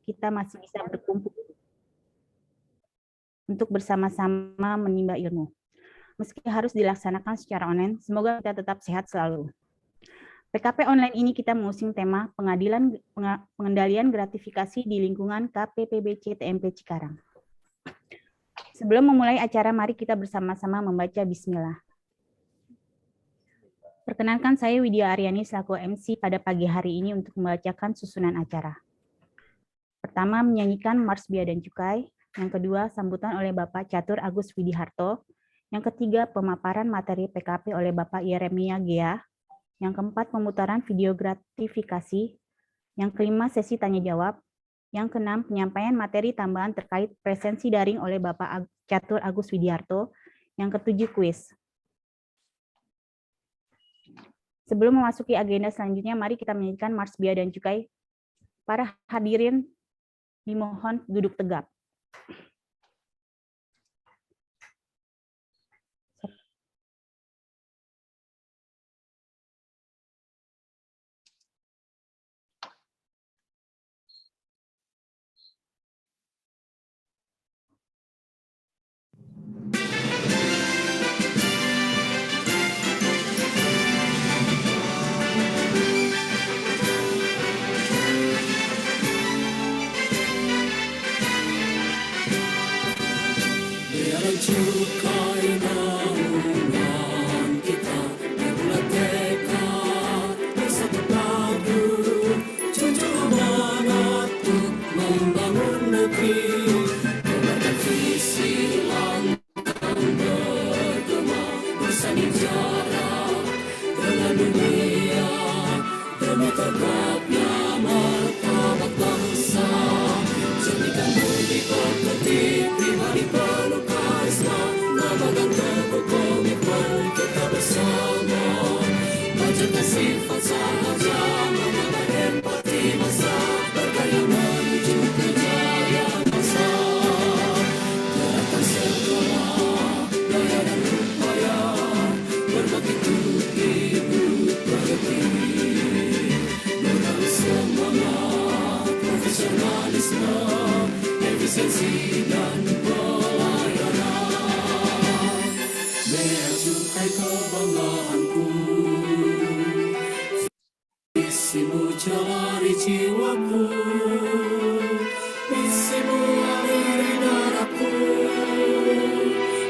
kita masih bisa berkumpul untuk bersama-sama menimba ilmu. Meski harus dilaksanakan secara online, semoga kita tetap sehat selalu. PKP online ini kita mengusung tema pengendalian gratifikasi di lingkungan KPPBC TMP Cikarang. Sebelum memulai acara, mari kita bersama-sama membaca Bismillah. Perkenankan saya Widya Aryani selaku MC pada pagi hari ini untuk membacakan susunan acara. Pertama, menyanyikan Mars Bea dan Cukai. Yang kedua, sambutan oleh Bapak Catur Agus Widiharto. Yang ketiga, pemaparan materi PKP oleh Bapak Yeremia Gea. Yang keempat, pemutaran video gratifikasi. Yang kelima, sesi tanya jawab. Yang keenam, penyampaian materi tambahan terkait presensi daring oleh Bapak Catur Agus Widiharto. Yang ketujuh, kuis. Sebelum memasuki agenda selanjutnya, mari kita menyanyikan Mars Bea dan Cukai. Para hadirin dimohon duduk tegap. Cukai naungan kita berbulat tekad bersatu padu junjung amanat untuk membangun negeri kobarkan visi lantang bergema bersanding jarak dengan dunia demi tegaknya martabat bangsa jadikan budi pekerti pribadi penuh dan teguh komitmen kita bersama menjaga sifat sahaja menambah empati masa berkarya menuju kejayaan bangsa gerakan segala daya dan upaya berbagi untuk hidup berhenti menaruh semangat profesionalisme efisiensi dan Bea Cukai kebanggaanku, visimu jalari jiwaku, visimu aliri darahku,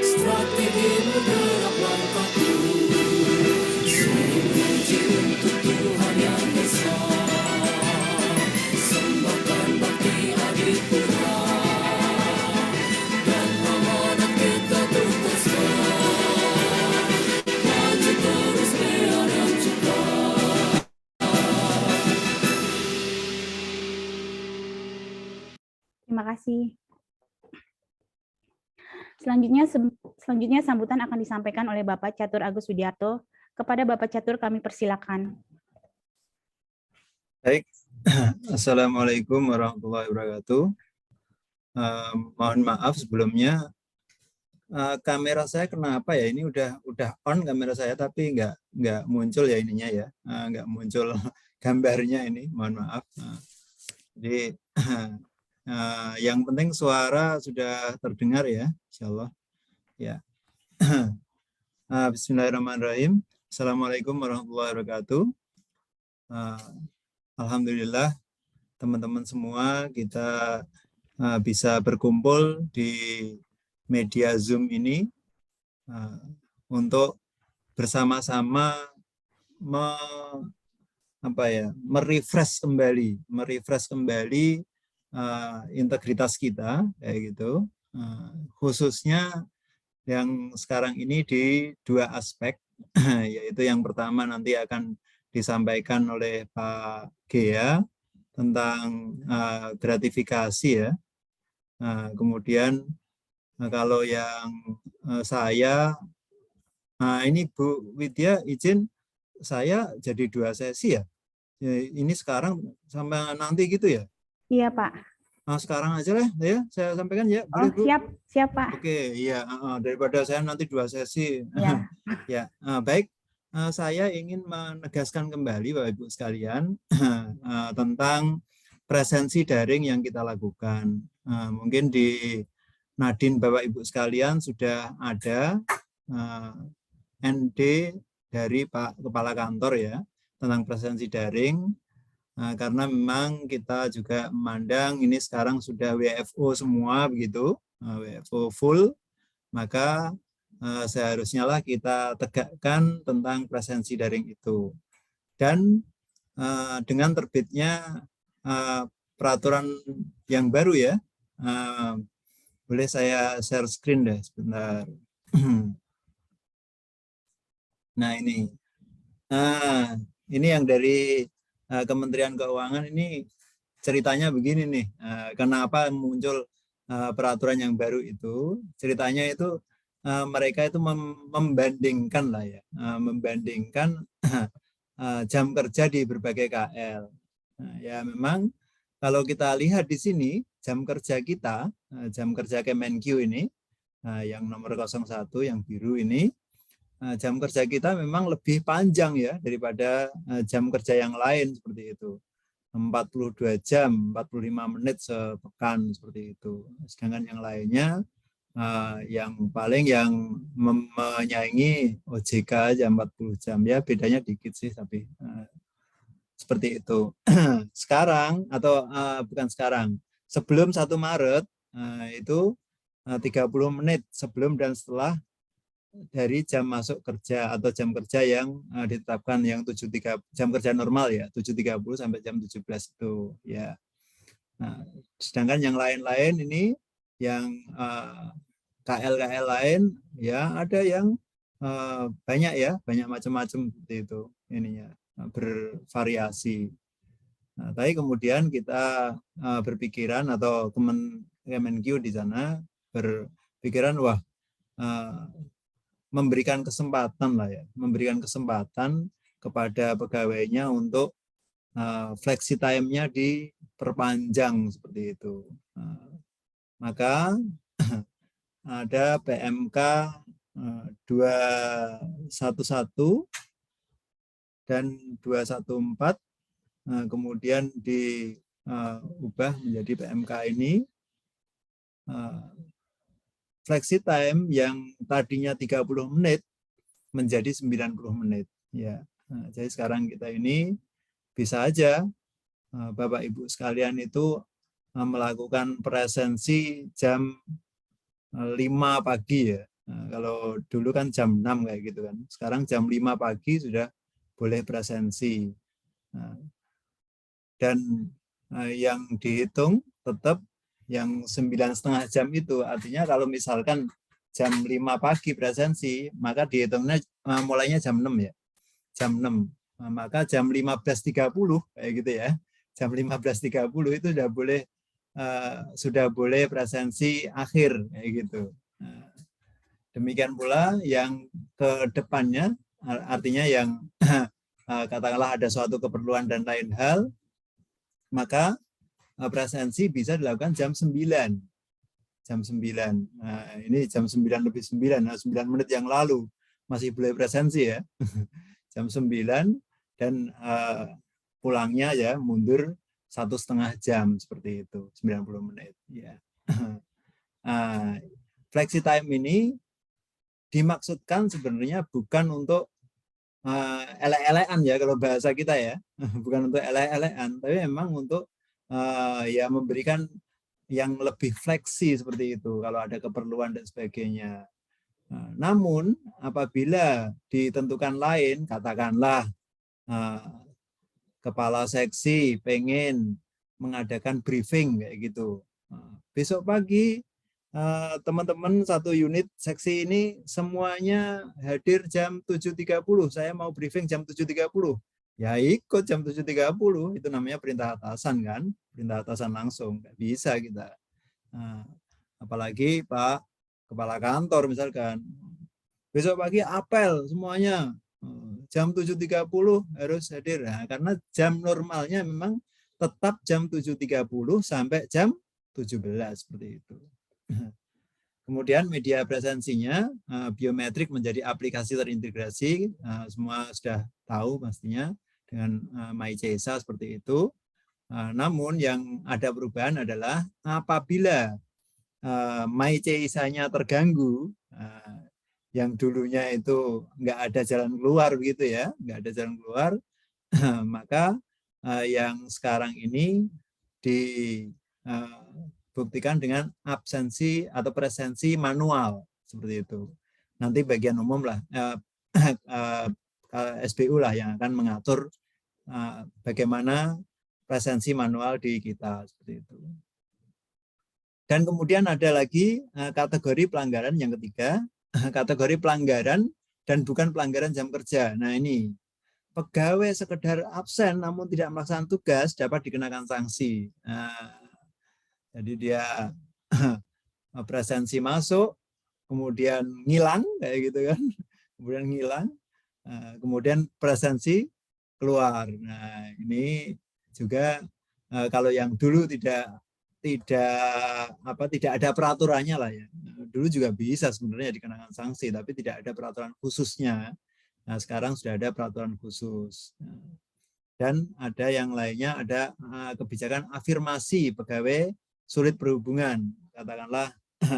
strategimu derap langkahku, puji untuk Tuhan yang Esa, sembahkan bakti adipura. Terima kasih. Selanjutnya sambutan akan disampaikan oleh Bapak Catur Agus Widiharto. Kepada Bapak Catur kami persilakan. Baik, Assalamualaikum warahmatullahi wabarakatuh. Mohon maaf sebelumnya kamera saya kenapa ya ini udah on kamera saya tapi nggak muncul ya ininya ya, nggak muncul gambarnya ini. Mohon maaf. Jadi yang penting suara sudah terdengar ya, insyaallah. Ya. Bismillahirrahmanirrahim. Assalamualaikum warahmatullahi wabarakatuh. Alhamdulillah teman-teman semua kita bisa berkumpul di media Zoom ini untuk bersama-sama merefresh kembali integritas kita kayak gitu, khususnya yang sekarang ini di dua aspek, yaitu yang pertama nanti akan disampaikan oleh Pak Gea tentang gratifikasi ya, kemudian kalau yang saya ini Bu Widya izin saya jadi dua sesi ya, ini sekarang sampai nanti gitu ya. Iya Pak. Nah, sekarang aja lah ya saya sampaikan ya. Boleh, Bu? Siap Pak. Oke, iya daripada saya nanti dua sesi. Ya. Ya, baik. Saya ingin menegaskan kembali Bapak Ibu sekalian tentang presensi daring yang kita lakukan. Mungkin di Nadine Bapak Ibu sekalian sudah ada ND dari Pak Kepala Kantor ya tentang presensi daring. Karena memang kita juga memandang ini sekarang sudah WFO semua begitu, WFO full, maka seharusnya lah kita tegakkan tentang presensi daring itu. Dan dengan terbitnya peraturan yang baru ya, boleh saya share screen deh sebentar. Nah ini yang dari Kementerian Keuangan ini ceritanya begini nih. Kenapa muncul peraturan yang baru itu? Ceritanya itu mereka itu membandingkan lah ya, membandingkan jam kerja di berbagai KL. Ya memang kalau kita lihat di sini jam kerja kita, jam kerja Kemenkyu ini yang nomor 01 yang biru ini. Jam kerja kita memang lebih panjang ya daripada jam kerja yang lain seperti itu. 42 jam, 45 menit sepekan seperti itu. Sedangkan yang lainnya yang paling yang menyaingi OJK aja 40 jam ya, bedanya dikit sih tapi seperti itu. Sekarang atau bukan sekarang, sebelum 1 Maret itu 30 menit sebelum dan setelah dari jam masuk kerja atau jam kerja yang ditetapkan yang 7.30 jam kerja normal ya 7.30 sampai jam 17 itu ya. Nah, sedangkan yang lain-lain ini yang KL lain ya ada yang banyak ya, banyak macam-macam seperti itu ininya, bervariasi. Nah, tapi kemudian kita berpikiran atau Kemenkyu di sana berpikiran wah memberikan kesempatan lah ya, memberikan kesempatan kepada pegawainya untuk flexi time-nya diperpanjang seperti itu. Maka ada PMK 211 dan 214 kemudian diubah menjadi PMK ini. Flexi time yang tadinya 30 menit menjadi 90 menit. Ya, jadi sekarang kita ini bisa aja Bapak Ibu sekalian itu melakukan presensi jam 5 pagi ya. Kalau dulu kan jam 6 kayak gitu kan. Sekarang jam 5 pagi sudah boleh presensi. Dan yang dihitung tetap yang 9,5 jam itu, artinya kalau misalkan jam 5 pagi presensi, maka dihitungnya mulainya jam 6 ya. Jam 6. Maka jam 15.30 kayak gitu ya. Jam 15.30 itu sudah boleh presensi akhir kayak gitu. Demikian pula yang ke depannya, artinya yang katakanlah ada suatu keperluan dan lain hal, maka presensi bisa dilakukan jam 9. Jam 9. Nah, ini jam 9 lebih 9, 9 menit yang lalu masih boleh presensi ya. Jam 9 dan pulangnya ya mundur 1,5 jam seperti itu, 90 menit ya. Flexi time ini dimaksudkan sebenarnya bukan untuk elek-elekan ya kalau bahasa kita ya. Bukan untuk elek-elekan, tapi memang untuk ya memberikan yang lebih fleksi seperti itu kalau ada keperluan dan sebagainya. Namun apabila ditentukan lain, katakanlah kepala seksi pengen mengadakan briefing kayak gitu. Besok pagi teman-teman satu unit seksi ini semuanya hadir jam 7.30. Saya mau briefing jam 7.30. Ya ikut jam 7.30, itu namanya perintah atasan kan, perintah atasan langsung, nggak bisa kita. Apalagi Pak Kepala Kantor misalkan, besok pagi apel semuanya, jam 7.30 harus hadir. Nah, karena jam normalnya memang tetap jam 7.30 sampai jam 17 seperti itu. Kemudian media presensinya, biometrik menjadi aplikasi terintegrasi, semua sudah tahu pastinya, dengan MyCesa seperti itu. Namun yang ada perubahan adalah apabila Maicei-nya terganggu, yang dulunya itu nggak ada jalan keluar begitu ya, nggak ada jalan keluar, maka yang sekarang ini dibuktikan dengan absensi atau presensi manual seperti itu. Nanti bagian umum lah, SBU lah yang akan mengatur bagaimana presensi manual di kita seperti itu. Dan kemudian ada lagi kategori pelanggaran yang ketiga, kategori pelanggaran dan bukan pelanggaran jam kerja. Nah ini, pegawai sekedar absen namun tidak melaksanakan tugas dapat dikenakan sanksi. Jadi dia presensi masuk, kemudian ngilang, kayak gitu kan, kemudian ngilang, kemudian presensi keluar. Nah ini juga kalau yang dulu tidak ada peraturannya lah ya. Dulu juga bisa sebenarnya dikenakan sanksi, tapi tidak ada peraturan khususnya. Nah, sekarang sudah ada peraturan khusus. Dan ada yang lainnya, ada kebijakan afirmasi pegawai sulit berhubungan. Katakanlah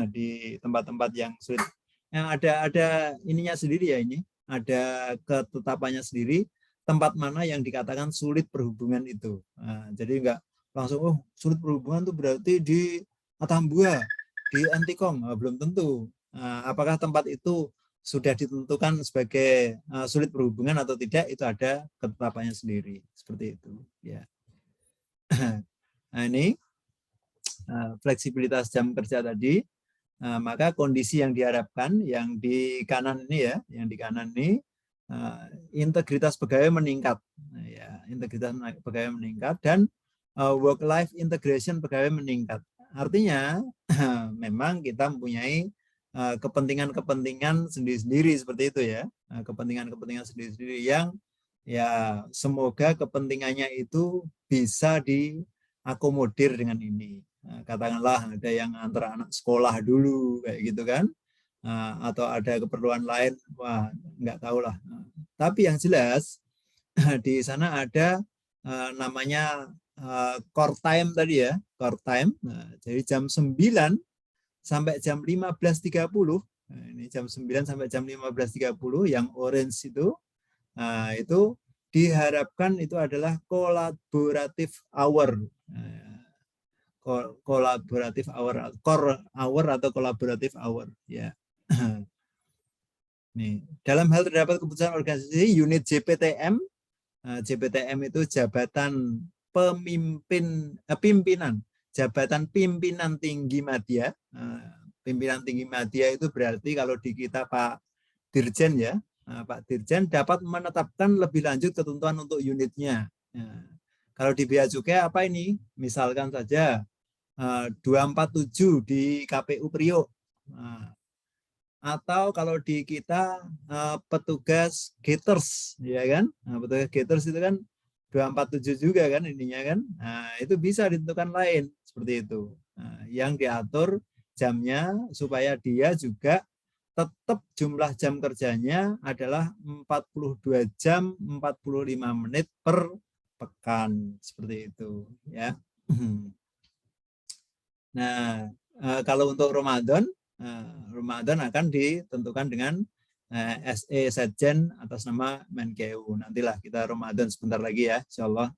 di tempat-tempat yang sulit. Yang ada ininya sendiri ya ini. Ada ketetapannya sendiri, tempat mana yang dikatakan sulit berhubungan itu. Jadi enggak langsung, sulit berhubungan itu berarti di Atambua, di Antikong. Belum tentu. Apakah tempat itu sudah ditentukan sebagai sulit berhubungan atau tidak, itu ada ketetapannya sendiri. Seperti itu. Ya. Nah ini fleksibilitas jam kerja tadi. Maka kondisi yang diharapkan, yang di kanan ini ya, yang di kanan ini, integritas pegawai meningkat. Ya, integritas pegawai meningkat dan work-life integration pegawai meningkat. Artinya memang kita mempunyai kepentingan-kepentingan sendiri-sendiri seperti itu ya. Kepentingan-kepentingan sendiri-sendiri yang ya semoga kepentingannya itu bisa diakomodir dengan ini. Katakanlah ada yang antara anak sekolah dulu kayak gitu kan. Atau ada keperluan lain, wah nggak tahu lah. Tapi yang jelas di sana ada namanya core time tadi ya, core time. Jadi jam 9 sampai jam 15.30, ini jam 9 sampai jam 15.30 yang orange itu diharapkan itu adalah collaborative hour. Collaborative hour, core hour atau collaborative hour ya. Nih, dalam hal terdapat keputusan organisasi unit JPTM, JPTM itu jabatan pimpinan, jabatan pimpinan tinggi media. Pimpinan tinggi media itu berarti kalau di kita Pak Dirjen ya, Pak Dirjen dapat menetapkan lebih lanjut ketentuan untuk unitnya. Kalau di Bea Cukai apa ini? Misalkan saja 247 di KPU Priok. Atau kalau di kita petugas gaters ya kan, petugas gaters itu kan 247 juga kan ininya kan. Itu bisa ditentukan lain seperti itu. Yang diatur jamnya supaya dia juga tetap jumlah jam kerjanya adalah 42 jam 45 menit per pekan seperti itu ya. Nah, kalau untuk Ramadan akan ditentukan dengan SE Setjen atas nama Menkeu. Nantilah kita Ramadan sebentar lagi ya, insya Allah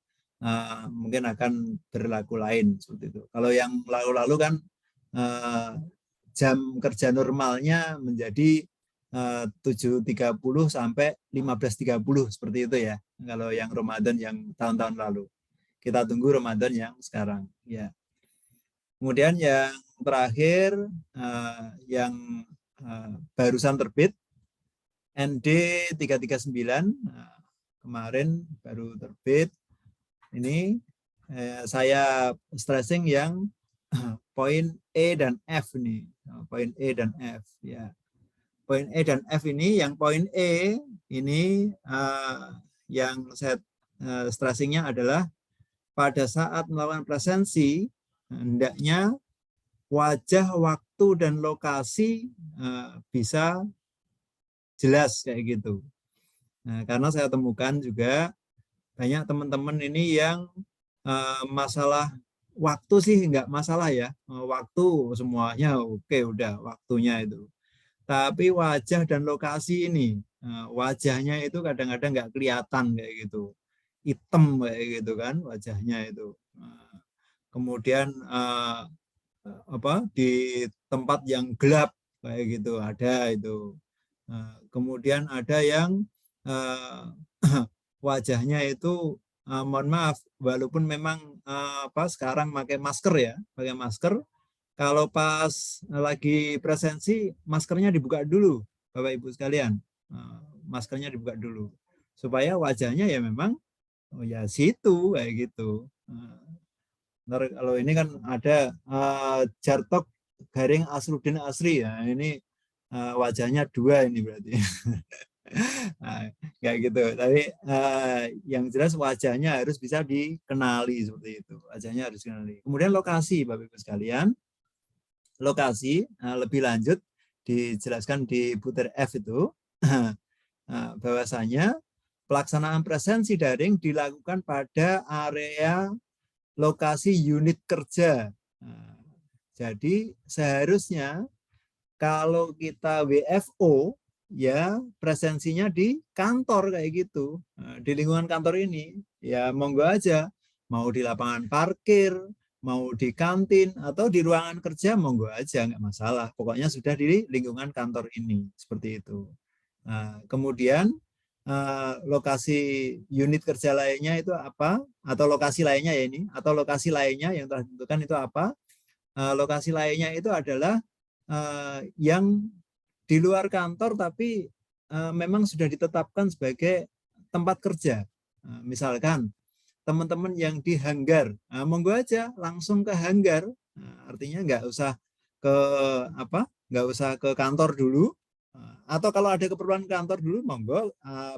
mungkin akan berlaku lain seperti itu. Kalau yang lalu-lalu kan jam kerja normalnya menjadi 7.30 sampai 15.30 seperti itu ya. Kalau yang Ramadan yang tahun-tahun lalu. Kita tunggu Ramadan yang sekarang ya. Kemudian yang terakhir yang barusan terbit ND 339 kemarin baru terbit. Ini saya stressing yang poin E dan F nih. Poin E dan F ya. Poin E dan F ini, yang poin E ini yang saya stressingnya adalah pada saat melakukan presensi hendaknya wajah, waktu, dan lokasi bisa jelas kayak gitu. Nah, karena saya temukan juga banyak teman-teman ini yang Masalah waktu sih nggak masalah ya. Waktu semuanya oke, udah waktunya itu. Tapi wajah dan lokasi ini, wajahnya itu kadang-kadang nggak kelihatan kayak gitu, hitam kayak gitu kan wajahnya itu. Kemudian di tempat yang gelap kayak gitu ada itu. Kemudian ada yang wajahnya itu mohon maaf, walaupun memang sekarang pakai masker ya, pakai masker. Kalau pas lagi presensi, maskernya dibuka dulu, Bapak Ibu sekalian. Maskernya dibuka dulu. Supaya wajahnya ya memang, oh ya situ, kayak gitu. Ntar kalau ini kan ada Jartok garing Asruddin Asri ya, ini wajahnya dua ini berarti. Nah, kayak gitu. Tapi yang jelas wajahnya harus bisa dikenali seperti itu. Wajahnya harus dikenali. Kemudian lokasi, Bapak Ibu sekalian. Lokasi lebih lanjut dijelaskan di butir F itu bahwasanya pelaksanaan presensi daring dilakukan pada area lokasi unit kerja. Jadi seharusnya kalau kita WFO ya presensinya di kantor kayak gitu, di lingkungan kantor ini ya monggo aja, mau di lapangan parkir, mau di kantin atau di ruangan kerja monggo aja, nggak masalah. Pokoknya sudah di lingkungan kantor ini seperti itu. Kemudian lokasi unit kerja lainnya itu apa? Atau lokasi lainnya ya ini? Atau lokasi lainnya yang telah ditentukan itu apa? Lokasi lainnya itu adalah yang di luar kantor tapi memang sudah ditetapkan sebagai tempat kerja. Misalkan teman-teman yang di hanggar, monggo aja langsung ke hanggar. Artinya nggak usah ke kantor dulu. Atau kalau ada keperluan kantor dulu, monggo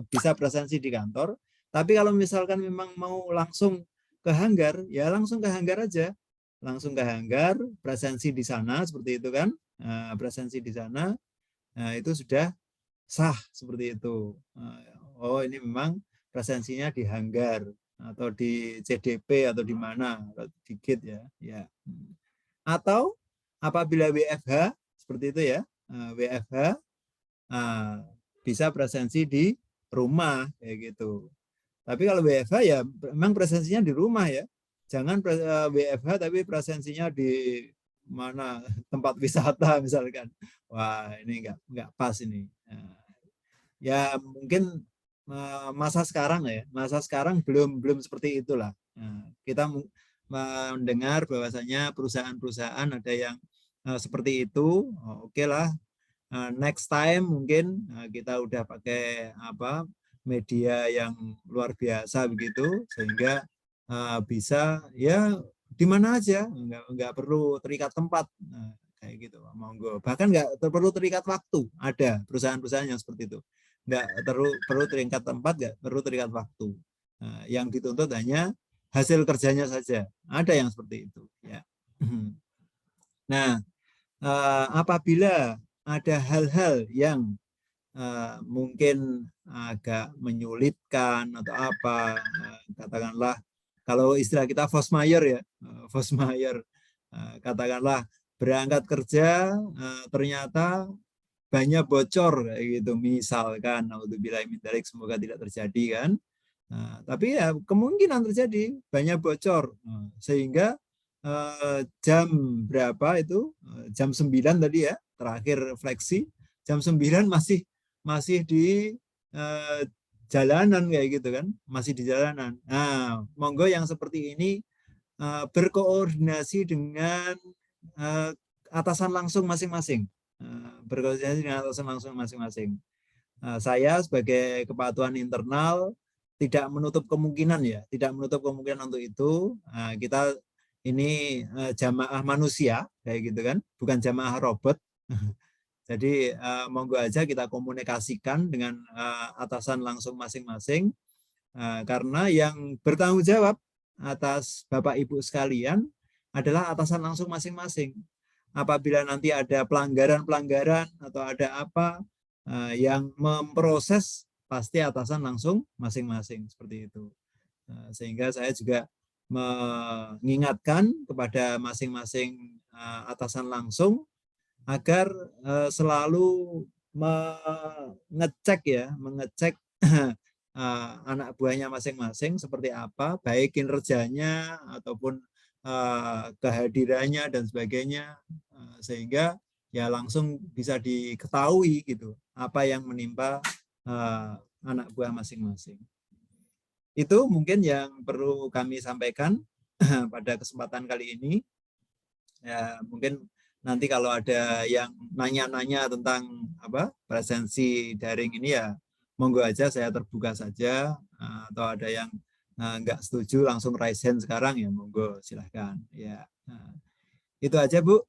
bisa presensi di kantor. Tapi kalau misalkan memang mau langsung ke hanggar, ya langsung ke hanggar aja. Langsung ke hanggar, presensi di sana seperti itu kan. Presensi di sana, itu sudah sah seperti itu. Oh ini memang presensinya di hanggar atau di CDP atau di mana, atau di gate ya. Atau apabila WFH seperti itu ya, WFH bisa presensi di rumah kayak gitu. Tapi kalau WFH ya memang presensinya di rumah ya. Jangan WFH tapi presensinya di mana tempat wisata misalkan. Wah ini nggak pas ini. Ya mungkin masa sekarang ya, masa sekarang belum seperti itulah. Kita mendengar bahwasanya perusahaan-perusahaan ada yang seperti itu. Oke lah, next time mungkin kita udah pakai media yang luar biasa begitu sehingga bisa ya di mana aja, nggak perlu terikat tempat kayak gitu, monggo. Bahkan nggak perlu terikat waktu, ada perusahaan-perusahaan yang seperti itu, nggak perlu terikat tempat, nggak perlu terikat waktu. Yang dituntut hanya hasil kerjanya saja, ada yang seperti itu ya. Nah, apabila ada hal-hal yang mungkin agak menyulitkan atau apa, katakanlah kalau istilah kita force majeure ya, force majeure, katakanlah berangkat kerja ternyata banyak bocor kayak gitu misalkan, naudzubillahi min dzalik, semoga tidak terjadi kan. Tapi ya kemungkinan terjadi banyak bocor sehingga jam berapa itu, jam 9 tadi ya terakhir fleksi, jam 9 masih di jalanan kayak gitu kan, masih di jalanan. Nah, monggo yang seperti ini berkoordinasi dengan atasan langsung masing-masing. Berkoordinasi dengan atasan langsung masing-masing. Saya sebagai kepatuhan internal tidak menutup kemungkinan ya, tidak menutup kemungkinan untuk itu. Kita ini jamaah manusia kayak gitu kan, bukan jamaah robot. Jadi monggo aja kita komunikasikan dengan atasan langsung masing-masing, karena yang bertanggung jawab atas Bapak Ibu sekalian adalah atasan langsung masing-masing. Apabila nanti ada pelanggaran-pelanggaran atau ada apa yang memproses, pasti atasan langsung masing-masing seperti itu. Sehingga saya juga mengingatkan kepada masing-masing atasan langsung agar selalu mengecek anak buahnya masing-masing seperti apa, baik kinerjanya ataupun kehadirannya dan sebagainya, sehingga ya langsung bisa diketahui gitu apa yang menimpa anak buah masing-masing. Itu mungkin yang perlu kami sampaikan pada kesempatan kali ini. Ya, mungkin nanti kalau ada yang nanya-nanya tentang presensi daring ini ya monggo aja, saya terbuka saja, atau ada yang nggak setuju langsung raise hand sekarang ya monggo silahkan ya. Itu aja Bu,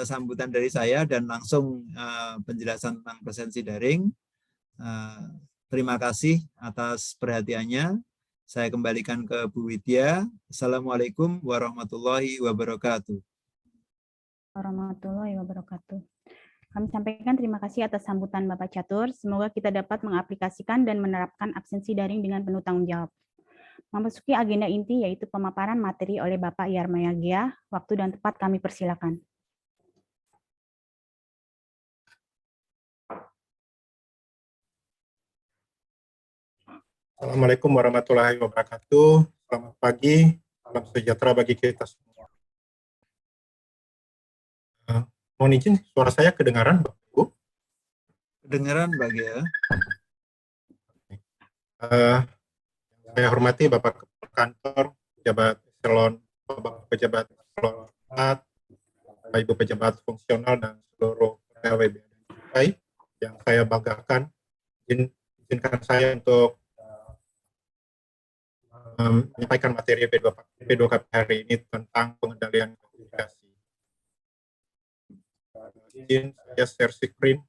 sambutan dari saya dan langsung penjelasan tentang presensi daring. Terima kasih atas perhatiannya. Saya kembalikan ke Bu Widya. Assalamualaikum warahmatullahi wabarakatuh. Warahmatullahi wabarakatuh. Kami sampaikan terima kasih atas sambutan Bapak Catur. Semoga kita dapat mengaplikasikan dan menerapkan absensi daring dengan penuh tanggung jawab. Memasuki agenda inti yaitu pemaparan materi oleh Bapak Yarmaya Gia. Waktu dan tempat kami persilakan. Assalamualaikum warahmatullahi wabarakatuh. Selamat pagi, salam sejahtera bagi kita semua. Mohon izin, suara saya kedengaran, Bapak Ibu? Kedengaran, Pak ya. Saya hormati Bapak Kepala Kantor, pejabat eselon, Bapak pejabat eselon 4, Bapak Ibu pejabat fungsional dan seluruh pegawai Bea dan Cukai yang saya banggakan. Izinkan saya untuk menyampaikan materi P2KP hari ini tentang pengendalian gratifikasi. Izin saya share screen.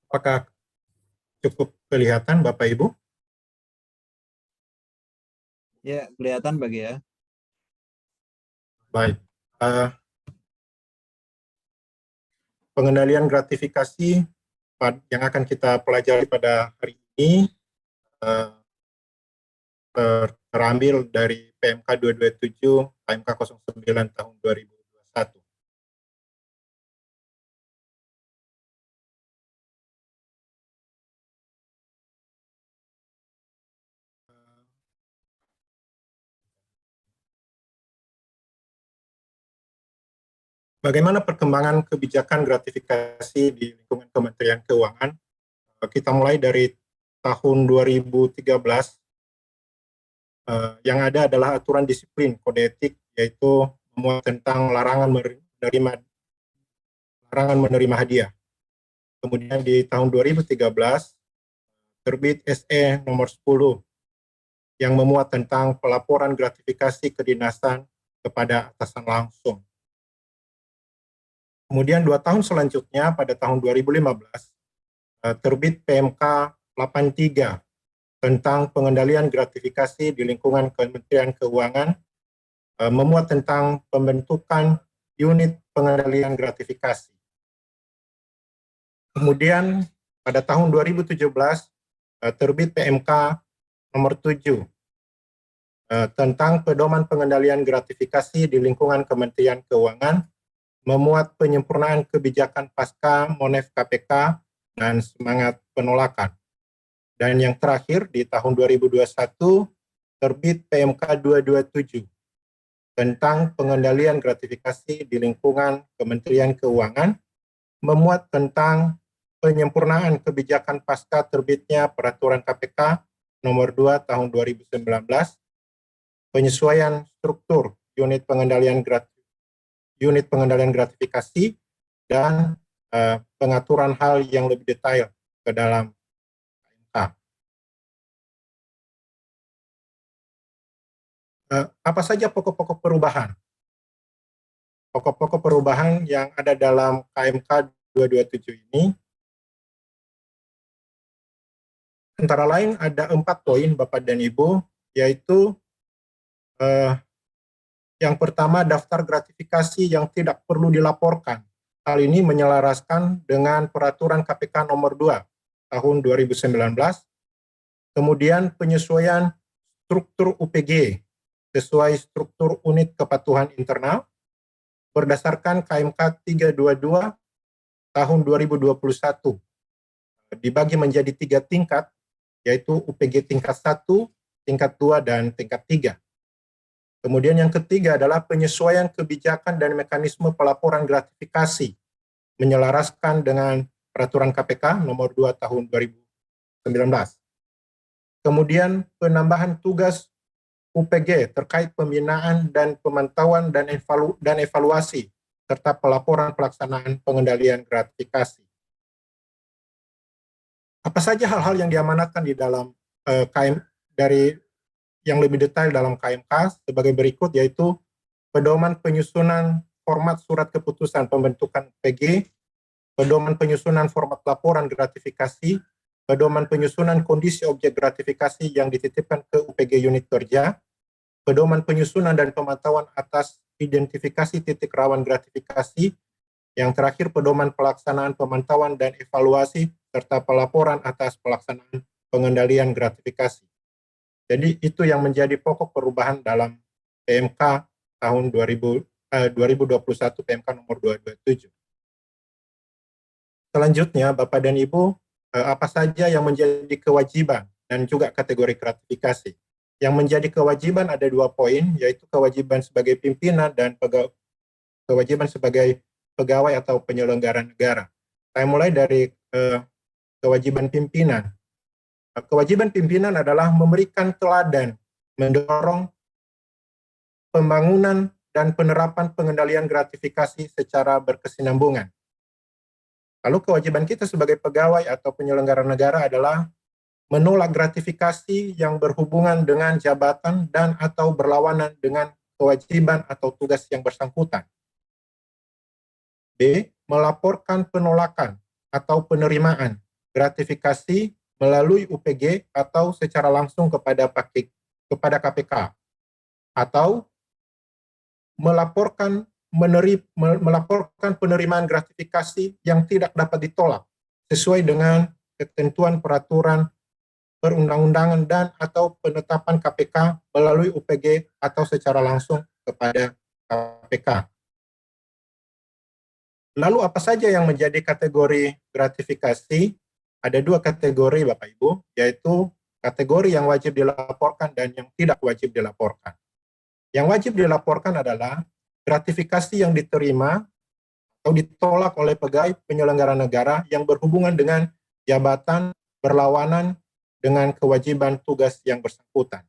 Apakah cukup kelihatan Bapak Ibu? Ya, kelihatan Pak ya. Baik. Pengendalian gratifikasi yang akan kita pelajari pada hari ini terambil dari PMK 227 PMK 09 tahun 2021. Bagaimana perkembangan kebijakan gratifikasi di lingkungan Kementerian Keuangan? Kita mulai dari tahun 2013, yang ada adalah aturan disiplin kode etik, yaitu memuat tentang larangan menerima hadiah. Kemudian di tahun 2013, terbit SE nomor 10 yang memuat tentang pelaporan gratifikasi kedinasan kepada atasan langsung. Kemudian 2 tahun selanjutnya pada tahun 2015 terbit PMK 83 tentang pengendalian gratifikasi di lingkungan Kementerian Keuangan, memuat tentang pembentukan unit pengendalian gratifikasi. Kemudian pada tahun 2017 terbit PMK nomor 7 tentang pedoman pengendalian gratifikasi di lingkungan Kementerian Keuangan, memuat penyempurnaan kebijakan pasca Monef KPK dan semangat penolakan. Dan yang terakhir di tahun 2021 terbit PMK 227 tentang pengendalian gratifikasi di lingkungan Kementerian Keuangan, memuat tentang penyempurnaan kebijakan pasca terbitnya Peraturan KPK nomor 2 tahun 2019, penyesuaian struktur unit pengendalian gratifikasi, dan pengaturan hal yang lebih detail ke dalam KMK. Apa saja pokok-pokok perubahan? Pokok-pokok perubahan yang ada dalam KMK 227 ini, antara lain ada 4 poin Bapak dan Ibu, yaitu yang pertama, daftar gratifikasi yang tidak perlu dilaporkan hal ini menyelaraskan dengan Peraturan KPK Nomor 2 Tahun 2019, kemudian penyesuaian struktur UPG sesuai struktur unit kepatuhan internal berdasarkan KMK 322 tahun 2021 dibagi menjadi 3 tingkat, yaitu UPG tingkat 1, tingkat 2, dan tingkat 3. Kemudian yang ketiga adalah penyesuaian kebijakan dan mekanisme pelaporan gratifikasi menyelaraskan dengan Peraturan KPK Nomor 2 Tahun 2019. Kemudian penambahan tugas UPG terkait pembinaan dan pemantauan dan evaluasi serta pelaporan pelaksanaan pengendalian gratifikasi. Apa saja hal-hal yang diamanatkan di dalam dari yang lebih detail dalam KMK sebagai berikut, yaitu pedoman penyusunan format surat keputusan pembentukan UPG, pedoman penyusunan format laporan gratifikasi, pedoman penyusunan kondisi objek gratifikasi yang dititipkan ke UPG unit kerja, pedoman penyusunan dan pemantauan atas identifikasi titik rawan gratifikasi, yang terakhir pedoman pelaksanaan pemantauan dan evaluasi serta pelaporan atas pelaksanaan pengendalian gratifikasi. Jadi itu yang menjadi pokok perubahan dalam PMK tahun 2021 PMK nomor 227. Selanjutnya, Bapak dan Ibu, apa saja yang menjadi kewajiban dan juga kategori gratifikasi? Yang menjadi kewajiban ada 2 poin, yaitu kewajiban sebagai pimpinan dan kewajiban sebagai pegawai atau penyelenggara negara. Saya mulai dari kewajiban pimpinan. Kewajiban pimpinan adalah memberikan teladan, mendorong pembangunan dan penerapan pengendalian gratifikasi secara berkesinambungan. Lalu kewajiban kita sebagai pegawai atau penyelenggara negara adalah menolak gratifikasi yang berhubungan dengan jabatan dan atau berlawanan dengan kewajiban atau tugas yang bersangkutan. B. Melaporkan penolakan atau penerimaan gratifikasi melalui UPG atau secara langsung kepada KPK, atau melaporkan penerimaan gratifikasi yang tidak dapat ditolak sesuai dengan ketentuan peraturan perundang-undangan dan atau penetapan KPK melalui UPG atau secara langsung kepada KPK. Lalu apa saja yang menjadi kategori gratifikasi? Ada 2 kategori Bapak Ibu, yaitu kategori yang wajib dilaporkan dan yang tidak wajib dilaporkan. Yang wajib dilaporkan adalah gratifikasi yang diterima atau ditolak oleh pegawai penyelenggara negara yang berhubungan dengan jabatan berlawanan dengan kewajiban tugas yang bersangkutan.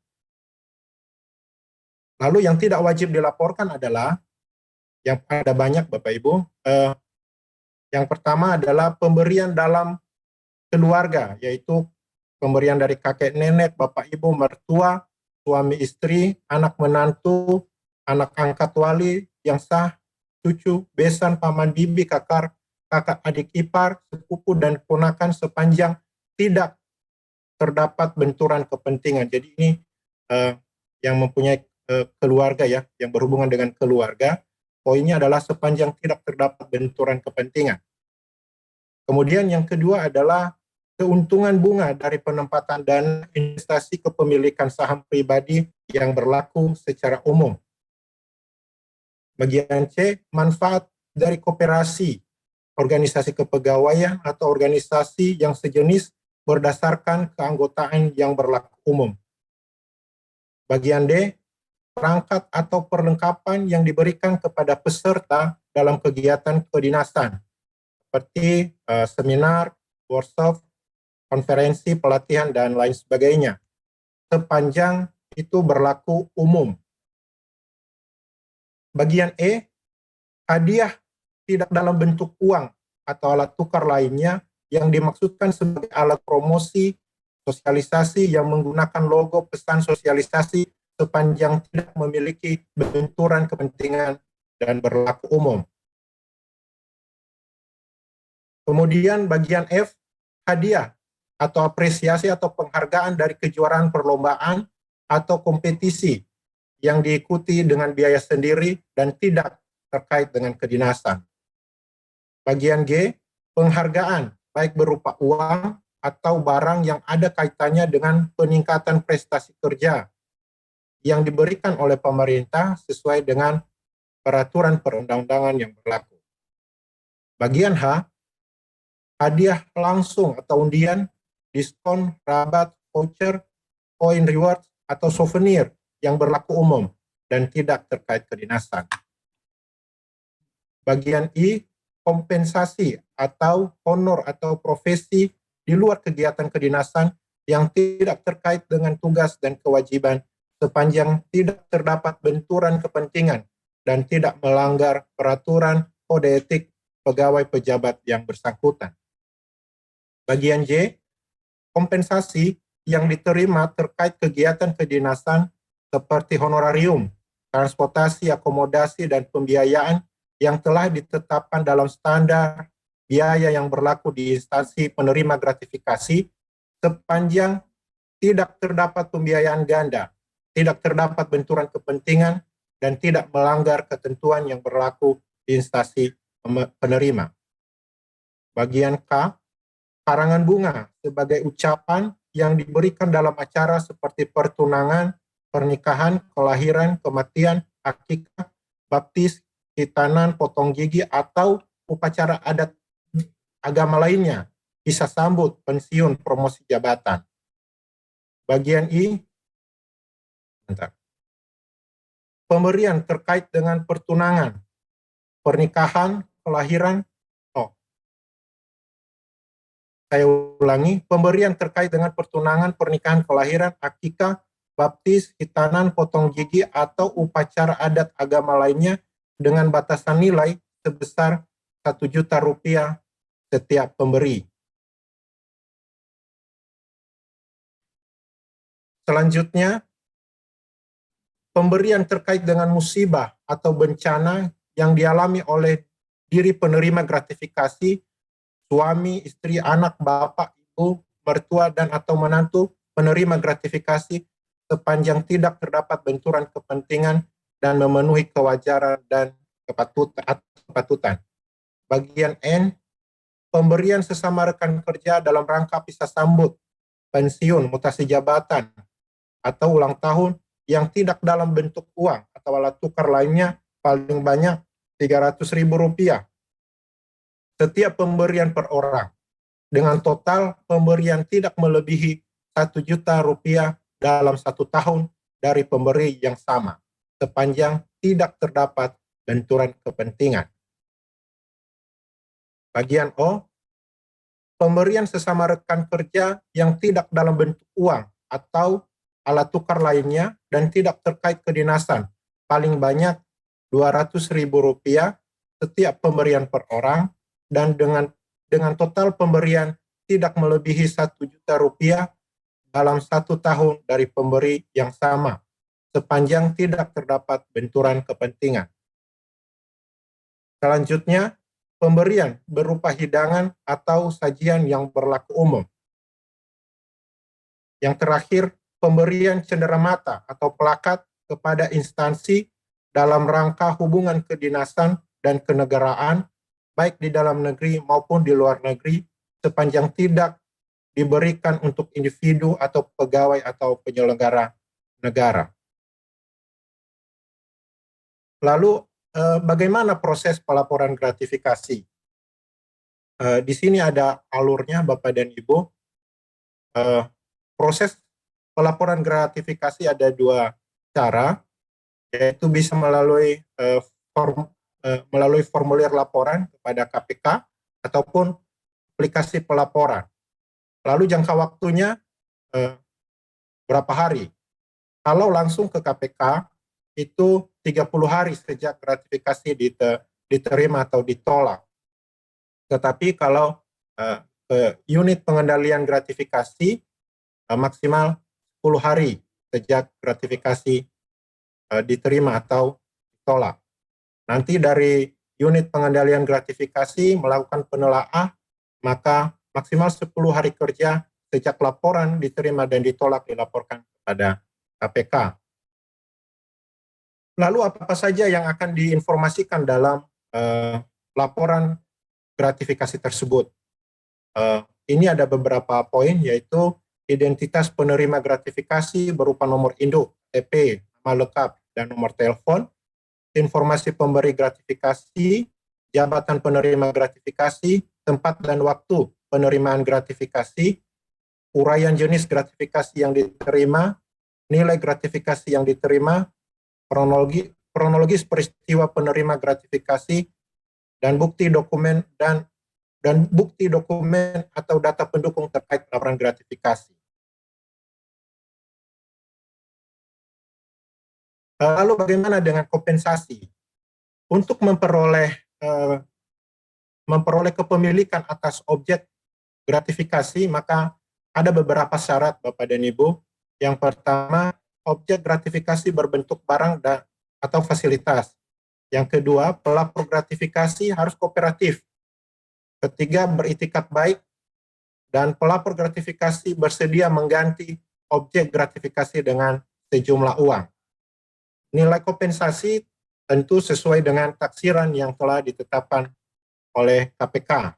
Lalu yang tidak wajib dilaporkan adalah, yang ada banyak Bapak Ibu, yang pertama adalah pemberian dalam keluarga, yaitu pemberian dari kakek nenek, bapak ibu, mertua, suami istri, anak menantu, anak angkat wali yang sah, cucu, besan, paman bibi, kakak adik ipar, sepupu, dan ponakan sepanjang tidak terdapat benturan kepentingan. Jadi ini yang mempunyai keluarga ya, yang berhubungan dengan keluarga, poinnya adalah sepanjang tidak terdapat benturan kepentingan. Kemudian yang kedua adalah keuntungan bunga dari penempatan dana investasi kepemilikan saham pribadi yang berlaku secara umum. Bagian C, manfaat dari koperasi, organisasi kepegawaian atau organisasi yang sejenis berdasarkan keanggotaan yang berlaku umum. Bagian D, perangkat atau perlengkapan yang diberikan kepada peserta dalam kegiatan kedinasan, seperti seminar, workshop, konferensi, pelatihan, dan lain sebagainya, sepanjang itu berlaku umum. Bagian E, hadiah tidak dalam bentuk uang atau alat tukar lainnya yang dimaksudkan sebagai alat promosi, sosialisasi yang menggunakan logo pesan sosialisasi sepanjang tidak memiliki benturan kepentingan dan berlaku umum. Kemudian bagian F, hadiah atau apresiasi atau penghargaan dari kejuaraan perlombaan atau kompetisi yang diikuti dengan biaya sendiri dan tidak terkait dengan kedinasan. Bagian G, penghargaan, baik berupa uang atau barang yang ada kaitannya dengan peningkatan prestasi kerja yang diberikan oleh pemerintah sesuai dengan peraturan perundang-undangan yang berlaku. Bagian H, hadiah langsung atau undian, diskon, rabat, voucher, poin reward, atau souvenir yang berlaku umum dan tidak terkait kedinasan. Bagian I, kompensasi atau honor atau profesi di luar kegiatan kedinasan yang tidak terkait dengan tugas dan kewajiban sepanjang tidak terdapat benturan kepentingan dan tidak melanggar peraturan kode etik pegawai pejabat yang bersangkutan. Bagian J, kompensasi yang diterima terkait kegiatan kedinasan seperti honorarium, transportasi, akomodasi, dan pembiayaan yang telah ditetapkan dalam standar biaya yang berlaku di instansi penerima gratifikasi sepanjang tidak terdapat pembiayaan ganda, tidak terdapat benturan kepentingan, dan tidak melanggar ketentuan yang berlaku di instansi penerima. Bagian K, karangan bunga sebagai ucapan yang diberikan dalam acara seperti pertunangan, pernikahan, kelahiran, kematian, akikah, baptis, khitanan, potong gigi, atau upacara adat agama lainnya, bisa sambut, pensiun, promosi jabatan. Bagian I, pemberian terkait dengan pertunangan, pernikahan, kelahiran, saya ulangi, pemberian terkait dengan pertunangan, pernikahan, kelahiran, akikah, baptis, khitanan, potong gigi, atau upacara adat agama lainnya dengan batasan nilai sebesar Rp1.000.000 setiap pemberi. Selanjutnya, pemberian terkait dengan musibah atau bencana yang dialami oleh diri penerima gratifikasi, suami, istri, anak, bapak, ibu, mertua, dan atau menantu penerima gratifikasi sepanjang tidak terdapat benturan kepentingan dan memenuhi kewajaran dan kepatutan. Bagian N, pemberian sesama rekan kerja dalam rangka pisah sambut, pensiun, mutasi jabatan, atau ulang tahun yang tidak dalam bentuk uang atau alat tukar lainnya paling banyak Rp300.000 setiap pemberian per orang, dengan total pemberian tidak melebihi Rp1.000.000 dalam 1 tahun dari pemberi yang sama, sepanjang tidak terdapat benturan kepentingan. Bagian O, pemberian sesama rekan kerja yang tidak dalam bentuk uang atau alat tukar lainnya dan tidak terkait kedinasan, paling banyak Rp200.000 setiap pemberian per orang, dan dengan total pemberian tidak melebihi Rp1.000.000 dalam 1 tahun dari pemberi yang sama, sepanjang tidak terdapat benturan kepentingan. Selanjutnya, pemberian berupa hidangan atau sajian yang berlaku umum. Yang terakhir, pemberian cenderamata atau plakat kepada instansi dalam rangka hubungan kedinasan dan kenegaraan, baik di dalam negeri maupun di luar negeri, sepanjang tidak diberikan untuk individu atau pegawai atau penyelenggara negara. Lalu, bagaimana proses pelaporan gratifikasi? Di sini ada alurnya, Bapak dan Ibu. Proses pelaporan gratifikasi ada 2 cara, yaitu bisa melalui formulir laporan kepada KPK ataupun aplikasi pelaporan. Lalu jangka waktunya berapa hari? Kalau langsung ke KPK itu 30 hari sejak gratifikasi diterima atau ditolak. Tetapi kalau ke unit pengendalian gratifikasi maksimal 10 hari sejak gratifikasi diterima atau ditolak. Nanti dari unit pengendalian gratifikasi melakukan penelaah, maka maksimal 10 hari kerja sejak laporan diterima dan ditolak dilaporkan kepada KPK. Lalu apa saja yang akan diinformasikan dalam laporan gratifikasi tersebut. Ini ada beberapa poin, yaitu identitas penerima gratifikasi berupa nomor induk, KTP, nama lengkap, dan nomor telepon, informasi pemberi gratifikasi, jabatan penerima gratifikasi, tempat dan waktu penerimaan gratifikasi, uraian jenis gratifikasi yang diterima, nilai gratifikasi yang diterima, kronologis peristiwa penerima gratifikasi, dan bukti dokumen atau data pendukung terkait laporan gratifikasi. Lalu bagaimana dengan kompensasi? Untuk memperoleh kepemilikan atas objek gratifikasi, maka ada beberapa syarat, Bapak dan Ibu. Yang pertama, objek gratifikasi berbentuk barang atau fasilitas. Yang kedua, pelapor gratifikasi harus kooperatif. Ketiga, beritikat baik, dan pelapor gratifikasi bersedia mengganti objek gratifikasi dengan sejumlah uang. Nilai kompensasi tentu sesuai dengan taksiran yang telah ditetapkan oleh KPK.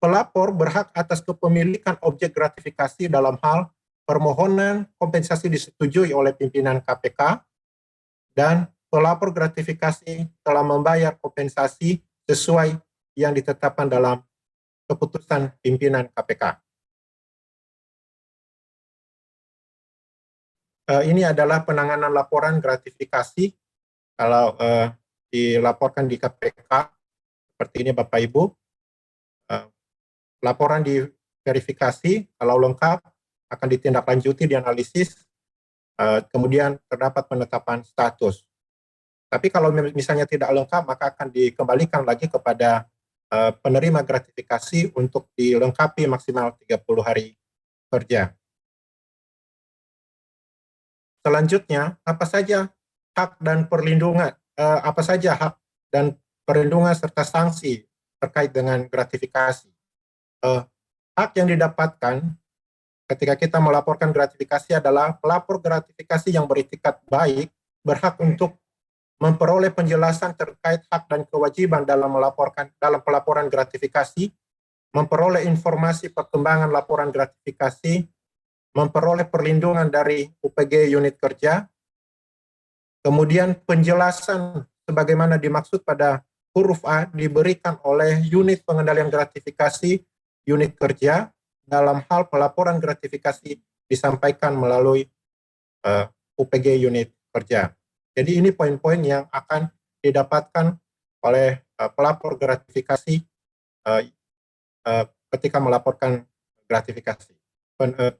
Pelapor berhak atas kepemilikan objek gratifikasi dalam hal permohonan kompensasi disetujui oleh pimpinan KPK, dan pelapor gratifikasi telah membayar kompensasi sesuai yang ditetapkan dalam keputusan pimpinan KPK. Ini adalah penanganan laporan gratifikasi kalau dilaporkan di KPK seperti ini, Bapak Ibu. Laporan diverifikasi, kalau lengkap akan ditindaklanjuti, dianalisis, kemudian terdapat penetapan status. Tapi kalau misalnya tidak lengkap, maka akan dikembalikan lagi kepada penerima gratifikasi untuk dilengkapi maksimal 30 hari kerja. Selanjutnya, apa saja hak dan perlindungan serta sanksi terkait dengan gratifikasi. Hak yang didapatkan ketika kita melaporkan gratifikasi adalah pelapor gratifikasi yang beritikat baik berhak untuk memperoleh penjelasan terkait hak dan kewajiban dalam pelaporan gratifikasi, memperoleh informasi perkembangan laporan gratifikasi, memperoleh perlindungan dari UPG unit kerja, kemudian penjelasan sebagaimana dimaksud pada huruf A diberikan oleh unit pengendalian gratifikasi unit kerja dalam hal pelaporan gratifikasi disampaikan melalui UPG unit kerja. Jadi ini poin-poin yang akan didapatkan oleh pelapor gratifikasi ketika melaporkan gratifikasi,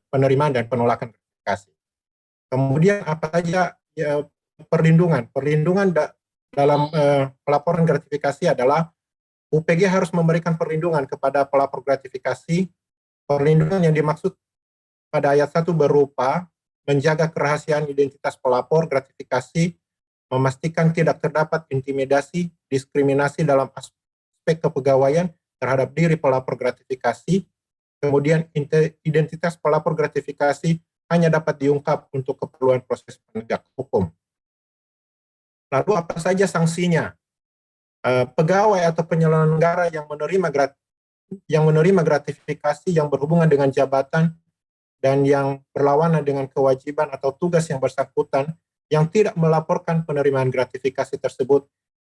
penerimaan dan penolakan gratifikasi. Kemudian apa saja ya, perlindungan dalam pelaporan gratifikasi adalah UPG harus memberikan perlindungan kepada pelapor gratifikasi. Perlindungan yang dimaksud pada ayat 1 berupa menjaga kerahasiaan identitas pelapor gratifikasi, memastikan tidak terdapat intimidasi, diskriminasi dalam aspek kepegawaian terhadap diri pelapor gratifikasi. Kemudian identitas pelapor gratifikasi hanya dapat diungkap untuk keperluan proses penegak hukum. Lalu apa saja sanksinya? Pegawai atau penyelenggara yang menerima gratifikasi yang berhubungan dengan jabatan dan yang berlawanan dengan kewajiban atau tugas yang bersangkutan yang tidak melaporkan penerimaan gratifikasi tersebut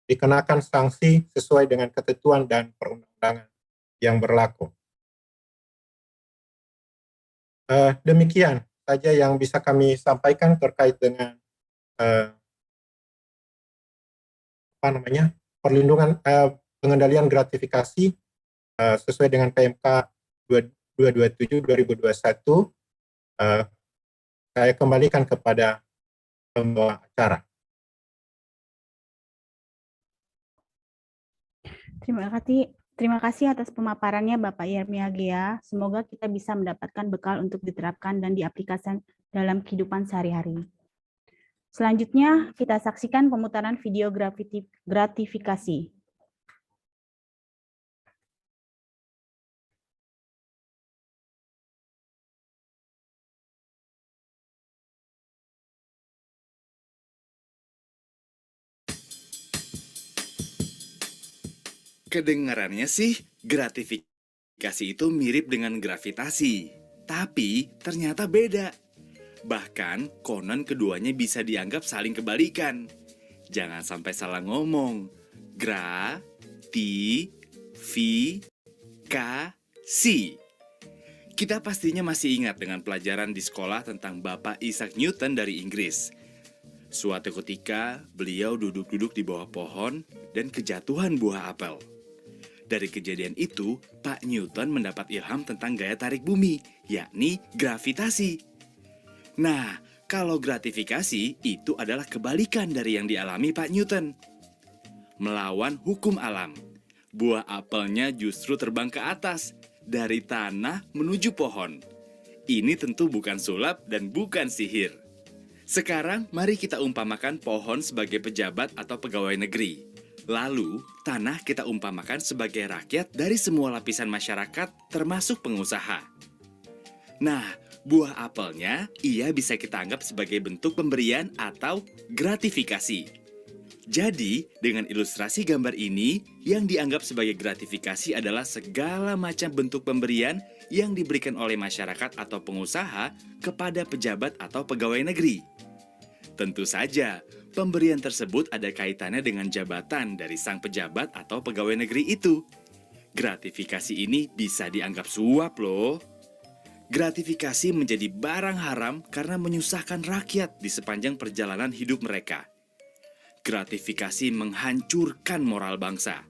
dikenakan sanksi sesuai dengan ketentuan dan perundang-undangan yang berlaku. Demikian saja yang bisa kami sampaikan terkait dengan perlindungan pengendalian gratifikasi sesuai dengan PMK 227/2021. Saya kembalikan kepada pembawa acara. Terima kasih atas pemaparannya Bapak Yermia Gea. Semoga kita bisa mendapatkan bekal untuk diterapkan dan diaplikasikan dalam kehidupan sehari-hari. Selanjutnya, kita saksikan pemutaran video gratifikasi. Kedengarannya sih, gratifikasi itu mirip dengan gravitasi. Tapi ternyata beda. Bahkan, konon keduanya bisa dianggap saling kebalikan. Jangan sampai salah ngomong. Gratifikasi. Kita pastinya masih ingat dengan pelajaran di sekolah tentang Bapak Isaac Newton dari Inggris. Suatu ketika, beliau duduk-duduk di bawah pohon dan kejatuhan buah apel. Dari kejadian itu, Pak Newton mendapat ilham tentang gaya tarik bumi, yakni gravitasi. Nah, kalau gratifikasi itu adalah kebalikan dari yang dialami Pak Newton. Melawan hukum alam, buah apelnya justru terbang ke atas, dari tanah menuju pohon. Ini tentu bukan sulap dan bukan sihir. Sekarang, mari kita umpamakan pohon sebagai pejabat atau pegawai negeri. Lalu, tanah kita umpamakan sebagai rakyat dari semua lapisan masyarakat, termasuk pengusaha. Nah, buah apelnya ia bisa kita anggap sebagai bentuk pemberian atau gratifikasi. Jadi, dengan ilustrasi gambar ini, yang dianggap sebagai gratifikasi adalah segala macam bentuk pemberian yang diberikan oleh masyarakat atau pengusaha kepada pejabat atau pegawai negeri. Tentu saja, pemberian tersebut ada kaitannya dengan jabatan dari sang pejabat atau pegawai negeri itu. Gratifikasi ini bisa dianggap suap loh. Gratifikasi menjadi barang haram karena menyusahkan rakyat di sepanjang perjalanan hidup mereka. Gratifikasi menghancurkan moral bangsa.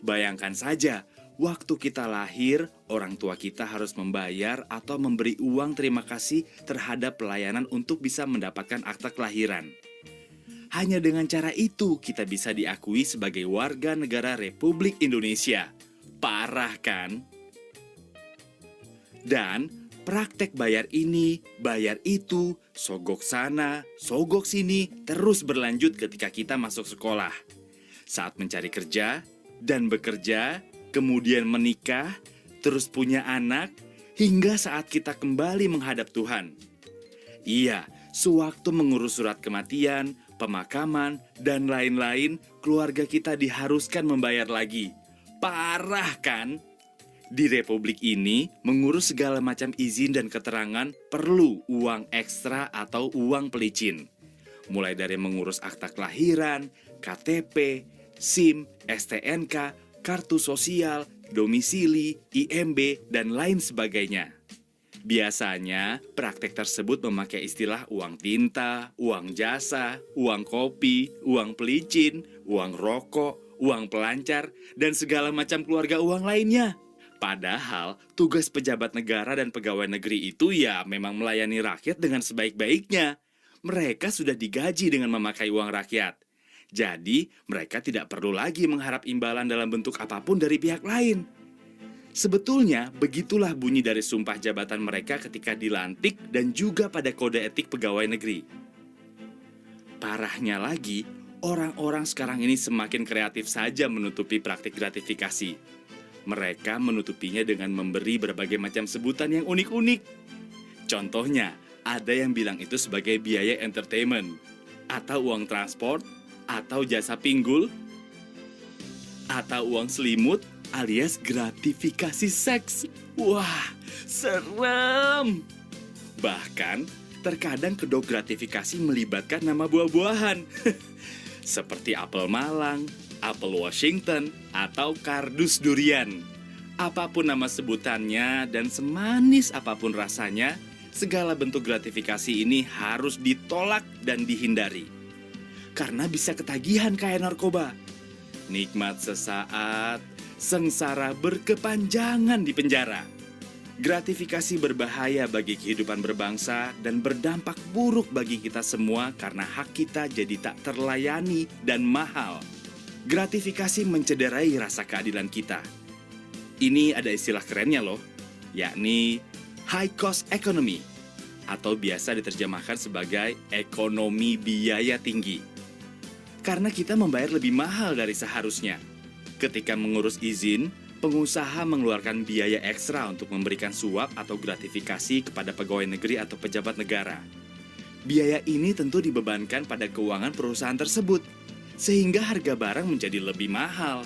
Bayangkan saja, waktu kita lahir, orang tua kita harus membayar atau memberi uang terima kasih terhadap pelayanan untuk bisa mendapatkan akta kelahiran. Hanya dengan cara itu kita bisa diakui sebagai warga negara Republik Indonesia. Parah kan? Dan praktek bayar ini, bayar itu, sogok sana, sogok sini terus berlanjut ketika kita masuk sekolah. Saat mencari kerja dan bekerja, kemudian menikah, terus punya anak, hingga saat kita kembali menghadap Tuhan. Iya, sewaktu mengurus surat kematian, pemakaman, dan lain-lain, keluarga kita diharuskan membayar lagi. Parah kan? Di Republik ini, mengurus segala macam izin dan keterangan perlu uang ekstra atau uang pelicin. Mulai dari mengurus akta kelahiran, KTP, SIM, STNK, kartu sosial, domisili, IMB, dan lain sebagainya. Biasanya, praktek tersebut memakai istilah uang tinta, uang jasa, uang kopi, uang pelicin, uang rokok, uang pelancar, dan segala macam keluarga uang lainnya. Padahal, tugas pejabat negara dan pegawai negeri itu ya memang melayani rakyat dengan sebaik-baiknya. Mereka sudah digaji dengan memakai uang rakyat. Jadi, mereka tidak perlu lagi mengharap imbalan dalam bentuk apapun dari pihak lain. Sebetulnya, begitulah bunyi dari sumpah jabatan mereka ketika dilantik dan juga pada kode etik pegawai negeri. Parahnya lagi, orang-orang sekarang ini semakin kreatif saja menutupi praktik gratifikasi. Mereka menutupinya dengan memberi berbagai macam sebutan yang unik-unik. Contohnya, ada yang bilang itu sebagai biaya entertainment, atau uang transport, atau jasa pinggul, atau uang selimut, alias gratifikasi seks. Wah, serem! Bahkan, terkadang kedok gratifikasi melibatkan nama buah-buahan. Seperti apel Malang, apel Washington, atau kardus durian. Apapun nama sebutannya dan semanis apapun rasanya, segala bentuk gratifikasi ini harus ditolak dan dihindari. Karena bisa ketagihan kayak narkoba. Nikmat sesaat, sengsara berkepanjangan di penjara. Gratifikasi berbahaya bagi kehidupan berbangsa dan berdampak buruk bagi kita semua karena hak kita jadi tak terlayani dan mahal. Gratifikasi mencederai rasa keadilan kita. Ini ada istilah kerennya loh, yakni high cost economy, atau biasa diterjemahkan sebagai ekonomi biaya tinggi. Karena kita membayar lebih mahal dari seharusnya. Ketika mengurus izin, pengusaha mengeluarkan biaya ekstra untuk memberikan suap atau gratifikasi kepada pegawai negeri atau pejabat negara. Biaya ini tentu dibebankan pada keuangan perusahaan tersebut, sehingga harga barang menjadi lebih mahal.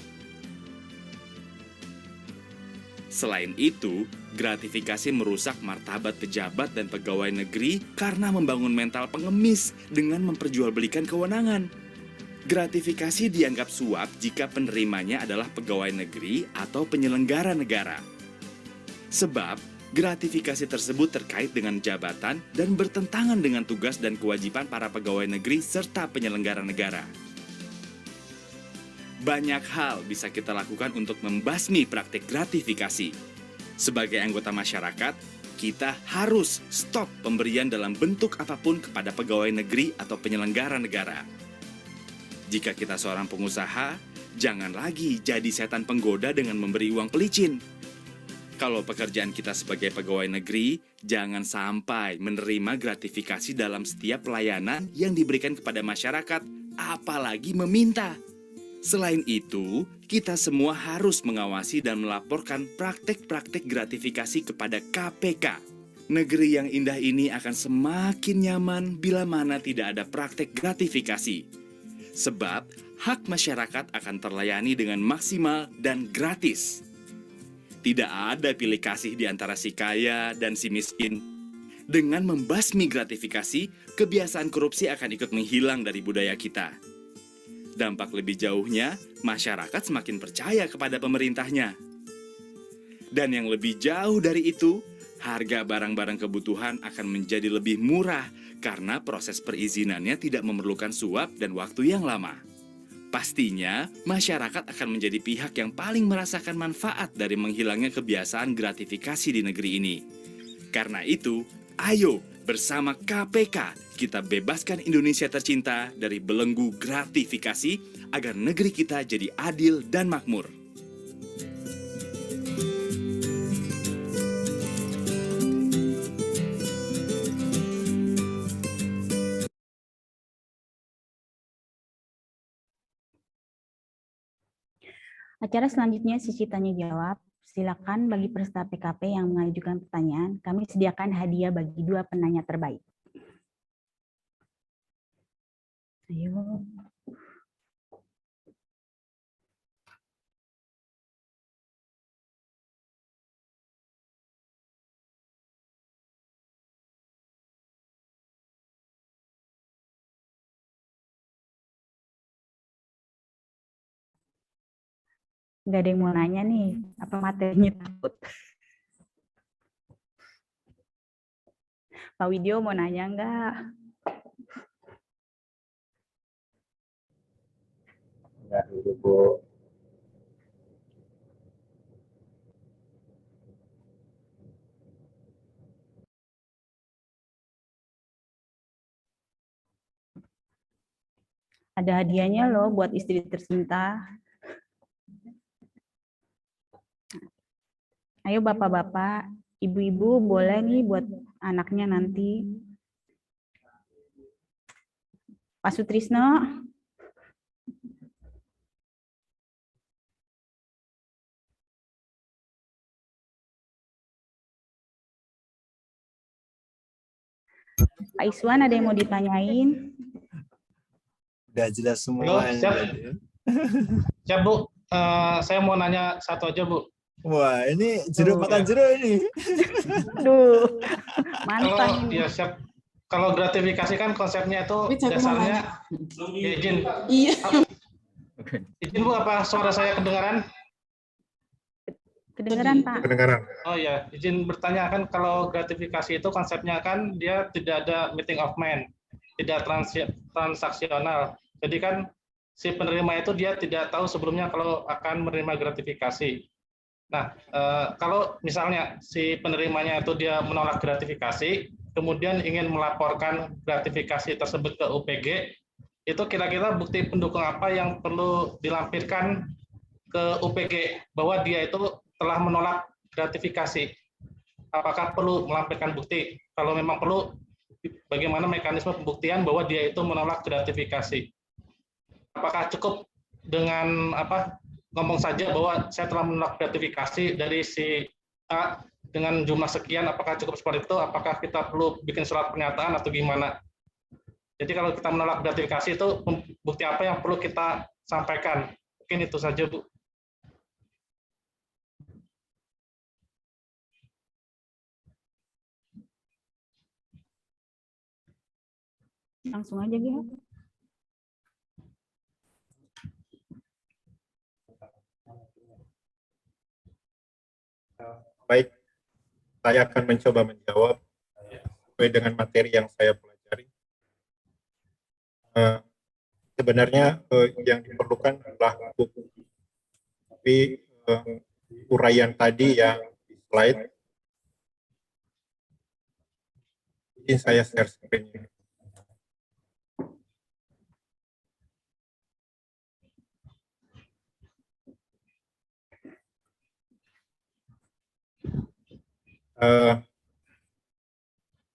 Selain itu, gratifikasi merusak martabat pejabat dan pegawai negeri karena membangun mental pengemis dengan memperjualbelikan kewenangan. Gratifikasi dianggap suap jika penerimanya adalah pegawai negeri atau penyelenggara negara. Sebab, gratifikasi tersebut terkait dengan jabatan dan bertentangan dengan tugas dan kewajiban para pegawai negeri serta penyelenggara negara. Banyak hal bisa kita lakukan untuk membasmi praktik gratifikasi. Sebagai anggota masyarakat, kita harus stop pemberian dalam bentuk apapun kepada pegawai negeri atau penyelenggara negara. Jika kita seorang pengusaha, jangan lagi jadi setan penggoda dengan memberi uang pelicin. Kalau pekerjaan kita sebagai pegawai negeri, jangan sampai menerima gratifikasi dalam setiap pelayanan yang diberikan kepada masyarakat, apalagi meminta. Selain itu, kita semua harus mengawasi dan melaporkan praktek-praktek gratifikasi kepada KPK. Negeri yang indah ini akan semakin nyaman bila mana tidak ada praktek gratifikasi. Sebab, hak masyarakat akan terlayani dengan maksimal dan gratis. Tidak ada pilih kasih di antara si kaya dan si miskin. Dengan membasmi gratifikasi, kebiasaan korupsi akan ikut menghilang dari budaya kita. Dampak lebih jauhnya, masyarakat semakin percaya kepada pemerintahnya. Dan yang lebih jauh dari itu, harga barang-barang kebutuhan akan menjadi lebih murah karena proses perizinannya tidak memerlukan suap dan waktu yang lama. Pastinya, masyarakat akan menjadi pihak yang paling merasakan manfaat dari menghilangnya kebiasaan gratifikasi di negeri ini. Karena itu, ayo bersama KPK kita bebaskan Indonesia tercinta dari belenggu gratifikasi agar negeri kita jadi adil dan makmur. Acara selanjutnya sesi tanya jawab. Silakan bagi peserta PKP yang mengajukan pertanyaan, kami sediakan hadiah bagi 2 penanya terbaik. Ayo. Nggak ada yang mau nanya nih, apa materinya takut? Pak Widyo mau nanya nggak? Enggak dulu, Bu. Ada hadiahnya loh buat istri tercinta. Ayo bapak-bapak, ibu-ibu boleh nih buat anaknya nanti. Pak Sutrisno. Pak Iswan ada yang mau ditanyain? Udah jelas semua. Halo, siap. Siap, Bu. Saya mau nanya satu aja, Bu. Wah, ini jeruk makan jeruk ini. Aduh, Kalau mantap. ya siap. Kalau gratifikasi kan konsepnya itu dasarnya izin. Iya. Izin, Bu, apa suara saya kedengaran? Kedengeran, Pak. Kedengaran. Oh ya, izin bertanya kan kalau gratifikasi itu konsepnya kan dia tidak ada meeting of mind, tidak transaksional. Jadi kan si penerima itu dia tidak tahu sebelumnya kalau akan menerima gratifikasi. Nah, kalau misalnya si penerimanya itu dia menolak gratifikasi, kemudian ingin melaporkan gratifikasi tersebut ke UPG, itu kira-kira bukti pendukung apa yang perlu dilampirkan ke UPG bahwa dia itu telah menolak gratifikasi? Apakah perlu melampirkan bukti? Kalau memang perlu, bagaimana mekanisme pembuktian bahwa dia itu menolak gratifikasi? Apakah cukup dengan ngomong saja bahwa saya telah menolak gratifikasi dari si A dengan jumlah sekian, apakah cukup seperti itu? Apakah kita perlu bikin surat pernyataan atau gimana? Jadi kalau kita menolak gratifikasi itu bukti apa yang perlu kita sampaikan? Mungkin itu saja, Bu. Langsung aja gitu. Baik, saya akan mencoba menjawab sesuai dengan materi yang saya pelajari. Sebenarnya yang diperlukan adalah buku, tapi uraian tadi yang di slide, mungkin saya share screen.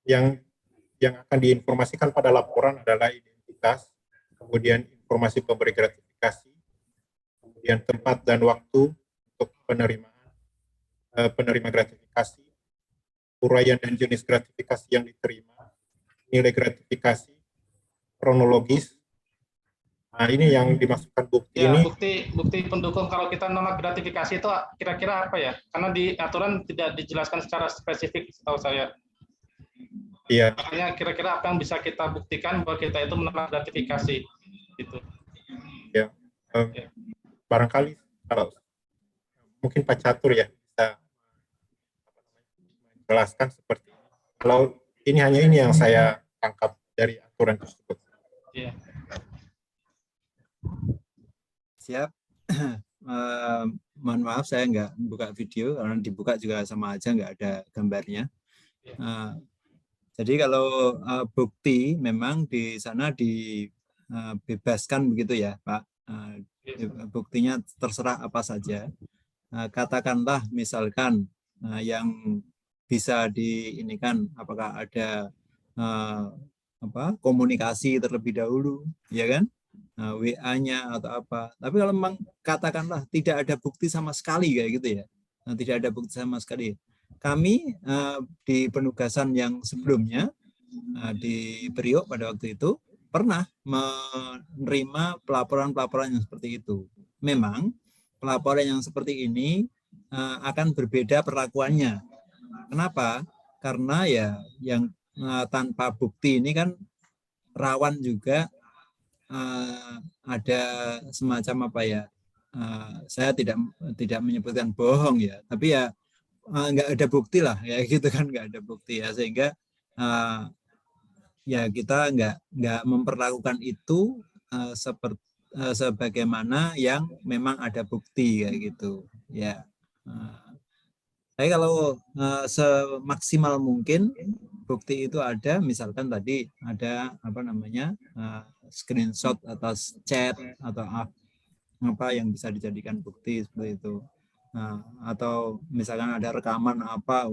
Yang akan diinformasikan pada laporan adalah identitas, kemudian informasi pemberi gratifikasi, kemudian tempat dan waktu untuk penerima gratifikasi, uraian dan jenis gratifikasi yang diterima, nilai gratifikasi, kronologis. Nah, ini yang dimasukkan bukti Ya, ini. bukti pendukung kalau kita nolak gratifikasi itu kira-kira apa ya? Karena di aturan tidak dijelaskan secara spesifik, setahu saya. Iya. Makanya kira-kira apa yang bisa kita buktikan bahwa kita itu menolak gratifikasi, gitu. Ya, barangkali kalau mungkin Pak Catur ya bisa menjelaskan seperti ini. Kalau ini hanya ini yang saya tangkap dari aturan tersebut. Iya. Siap. Mohon maaf saya nggak buka video, karena dibuka juga sama aja nggak ada gambarnya. Jadi kalau bukti memang di sana dibebaskan begitu ya Pak. Buktinya terserah apa saja. Katakanlah misalkan yang bisa diinikan apakah ada komunikasi terlebih dahulu, ya kan? WA-nya atau apa. Tapi kalau memang katakanlah tidak ada bukti sama sekali kayak gitu ya, tidak ada bukti sama sekali. Kami di penugasan yang sebelumnya di Priok pada waktu itu pernah menerima pelaporan-pelaporan yang seperti itu. Memang pelaporan yang seperti ini akan berbeda perlakuannya. Kenapa? Karena ya yang tanpa bukti ini kan rawan juga ada semacam apa ya, saya tidak menyebutkan bohong ya, tapi ya nggak ada bukti lah ya gitu kan, nggak ada bukti ya, sehingga ya kita nggak memperlakukan itu seperti sebagaimana yang memang ada bukti kayak gitu ya. Saya kalau semaksimal mungkin bukti itu ada, misalkan tadi ada apa namanya screenshot atas chat atau apa yang bisa dijadikan bukti seperti itu. Atau misalkan ada rekaman apa,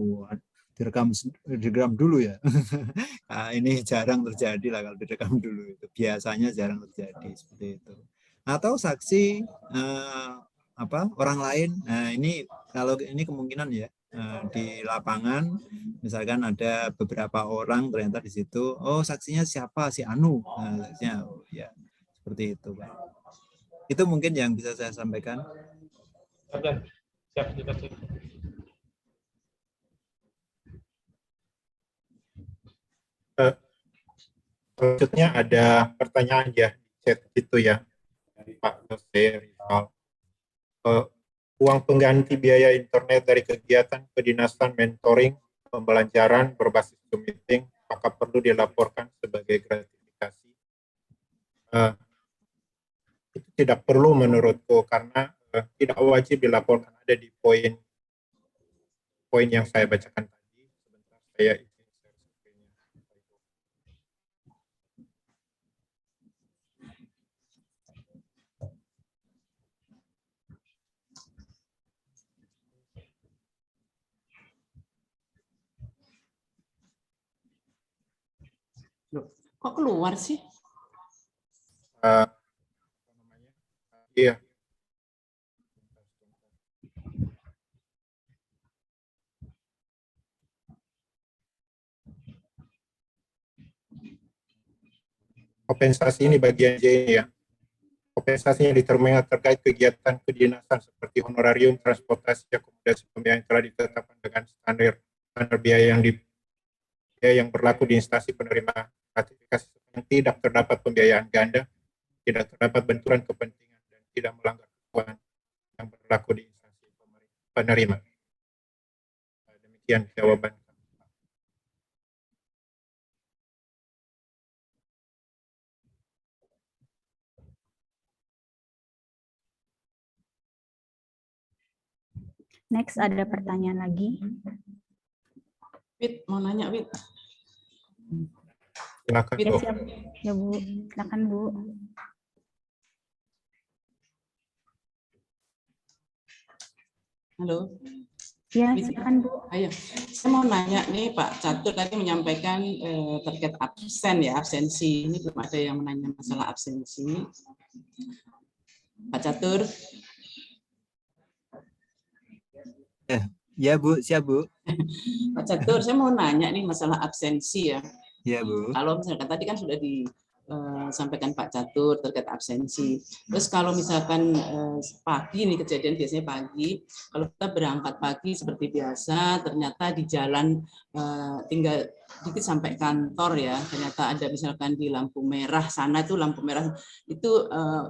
direkam dulu ya. Nah, ini jarang terjadi lah kalau direkam dulu, itu biasanya jarang terjadi seperti itu. Atau saksi orang lain. Nah, ini kalau ini kemungkinan ya di lapangan misalkan ada beberapa orang ternyata di situ, oh saksinya siapa, si Anu. Nah, saksinya ya seperti itu Pak. Itu mungkin yang bisa saya sampaikan. Siap. Selanjutnya ada pertanyaan ya di chat itu ya dari Pak Jose Rizal. Uang pengganti biaya internet dari kegiatan kedinasan mentoring pembelajaran berbasis Zoom meeting maka perlu dilaporkan sebagai gratifikasi. Itu tidak perlu menurutku karena tidak wajib dilaporkan, ada di poin yang saya bacakan tadi. Sebentar saya izin share screen-nya. Kok keluar sih? Iya. Kompensasi ini bagian J ya. Kompensasinya diterima terkait kegiatan kedinasan seperti honorarium, transportasi, akomodasi pembiayaan yang telah ditetapkan dengan standar biaya yang berlaku di instansi penerima gratifikasi yang tidak terdapat pembiayaan ganda, tidak terdapat benturan kepentingan, dan tidak melanggar ketentuan yang berlaku di instansi penerima. Demikian jawaban. Next ada pertanyaan lagi. Wit, mau nanya, Wit. Silakan, Ya, Bu. siap. Ya, Bu. Silakan, Bu. Halo. Ya, silakan, Bu. Ayo, saya mau nanya nih, Pak Catur tadi menyampaikan terkait absen ya, absensi. Ini belum ada yang menanya masalah absensi. Pak Catur, Ya Bu, siap Bu. Pak Catur, saya mau nanya nih masalah absensi ya. Ya Bu. Kalau misalkan tadi kan sudah disampaikan Pak Catur terkait absensi. Terus kalau misalkan pagi nih kejadian biasanya pagi, kalau kita berangkat pagi seperti biasa, ternyata di jalan tinggal dikit sampai kantor ya, ternyata ada misalkan di lampu merah sana itu lampu merah itu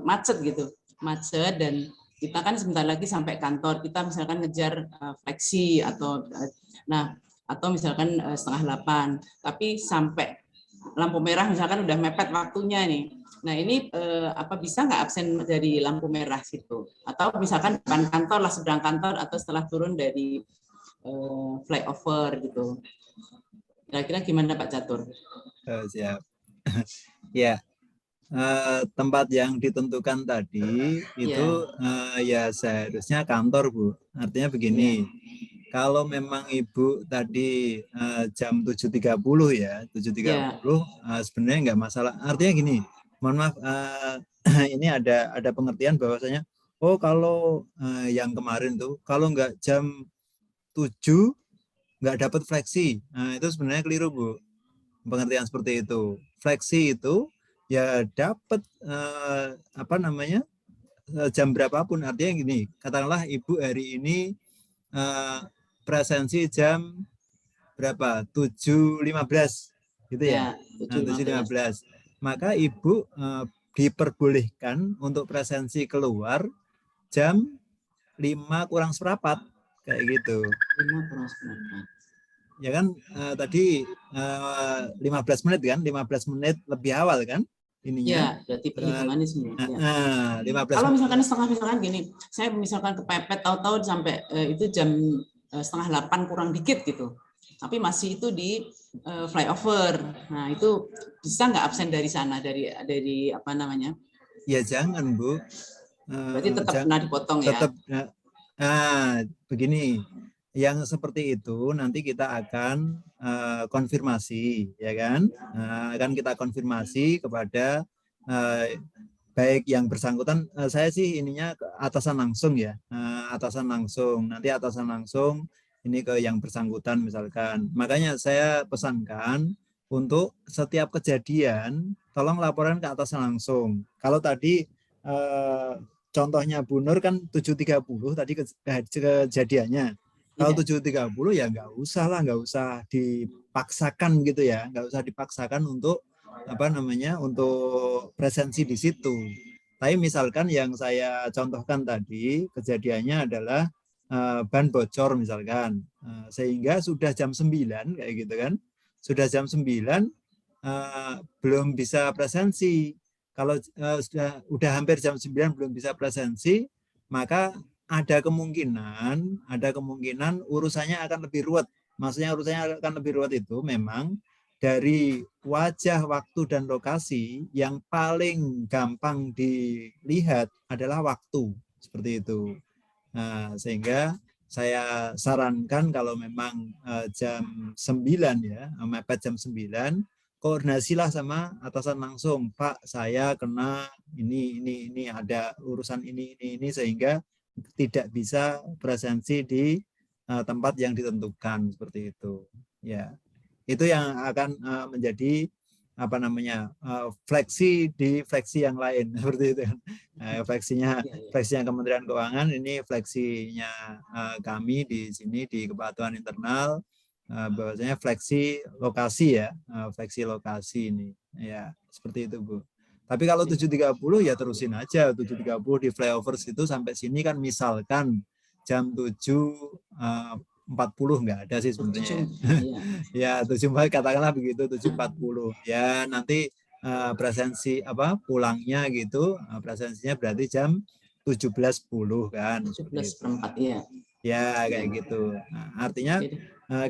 macet gitu, macet dan kita kan sebentar lagi sampai kantor, kita misalkan ngejar fleksi atau misalkan 7:30, tapi sampai lampu merah misalkan udah mepet waktunya nih. Nah ini apa bisa nggak absen dari lampu merah situ? Atau misalkan depan kantor lah, seberang kantor atau setelah turun dari flyover gitu. Kira-kira gimana Pak Catur? Siap. Ya. Tempat yang ditentukan tadi itu ya seharusnya kantor Bu. Artinya begini, kalau memang Ibu tadi jam 7.30 ya, 7.30 sebenarnya nggak masalah. Artinya gini, mohon maaf, ini ada pengertian bahwasanya, oh kalau yang kemarin tuh, kalau nggak jam 7 nggak dapat fleksi. Nah itu sebenarnya keliru Bu. Pengertian seperti itu. Fleksi itu ya dapat jam berapapun. Artinya gini, katakanlah Ibu hari ini presensi jam berapa? 7.15 gitu ya. 7.15. Maka Ibu diperbolehkan untuk presensi keluar jam 5:15 kayak gitu. 5:15. Ya kan tadi 15 menit kan, 15 menit lebih awal kan ininya. Ya, berarti perhitungannya semua. 15 Kalau menit. misalkan gini, saya misalkan kepepet tahu-tahu sampai itu jam 7:30 kurang dikit gitu. Tapi masih itu di flyover. Nah, itu bisa nggak absen dari sana dari apa namanya? Ya jangan, Bu. Berarti tetap kena dipotong tetap, ya. Begini. Yang seperti itu nanti kita akan konfirmasi, ya kan? Akan kita konfirmasi kepada baik yang bersangkutan. Saya sih ininya atasan langsung ya, atasan langsung. Nanti atasan langsung ini ke yang bersangkutan misalkan. Makanya saya pesankan untuk setiap kejadian tolong laporan ke atasan langsung. Kalau tadi contohnya Bu Nur kan 7.30 tadi kejadiannya. Kalau 7.30 ya nggak usah dipaksakan gitu ya, nggak usah dipaksakan untuk untuk presensi di situ. Tapi misalkan yang saya contohkan tadi kejadiannya adalah ban bocor misalkan, sehingga sudah jam 9 kayak gitu kan, sudah jam 9 belum bisa presensi. Kalau sudah hampir jam 9 belum bisa presensi, maka ada kemungkinan urusannya akan lebih ruwet. Maksudnya urusannya akan lebih ruwet itu memang dari wajah, waktu, dan lokasi yang paling gampang dilihat adalah waktu. Seperti itu. Nah, sehingga saya sarankan kalau memang jam 9 ya, mepet jam 9, koordinasilah sama atasan langsung. Pak, saya kena ini ada urusan ini sehingga tidak bisa presensi di tempat yang ditentukan seperti itu. Ya, itu yang akan menjadi fleksi di fleksi yang lain seperti itu. Fleksinya Kementerian Keuangan, ini fleksinya kami di sini di Kepatuhan Internal. bahwasanya fleksi lokasi ya, fleksi lokasi ini. Ya, seperti itu, Bu. Tapi kalau 7.30 ya terusin aja 7.30 di flyovers itu sampai sini kan misalkan jam 7.40 nggak ada sih sebenarnya. Ya 7.40 katakanlah begitu 7.40. Ya nanti presensi pulangnya gitu presensinya berarti jam 17.10 kan. 17:04 ya. Ya kayak gitu. Nah, artinya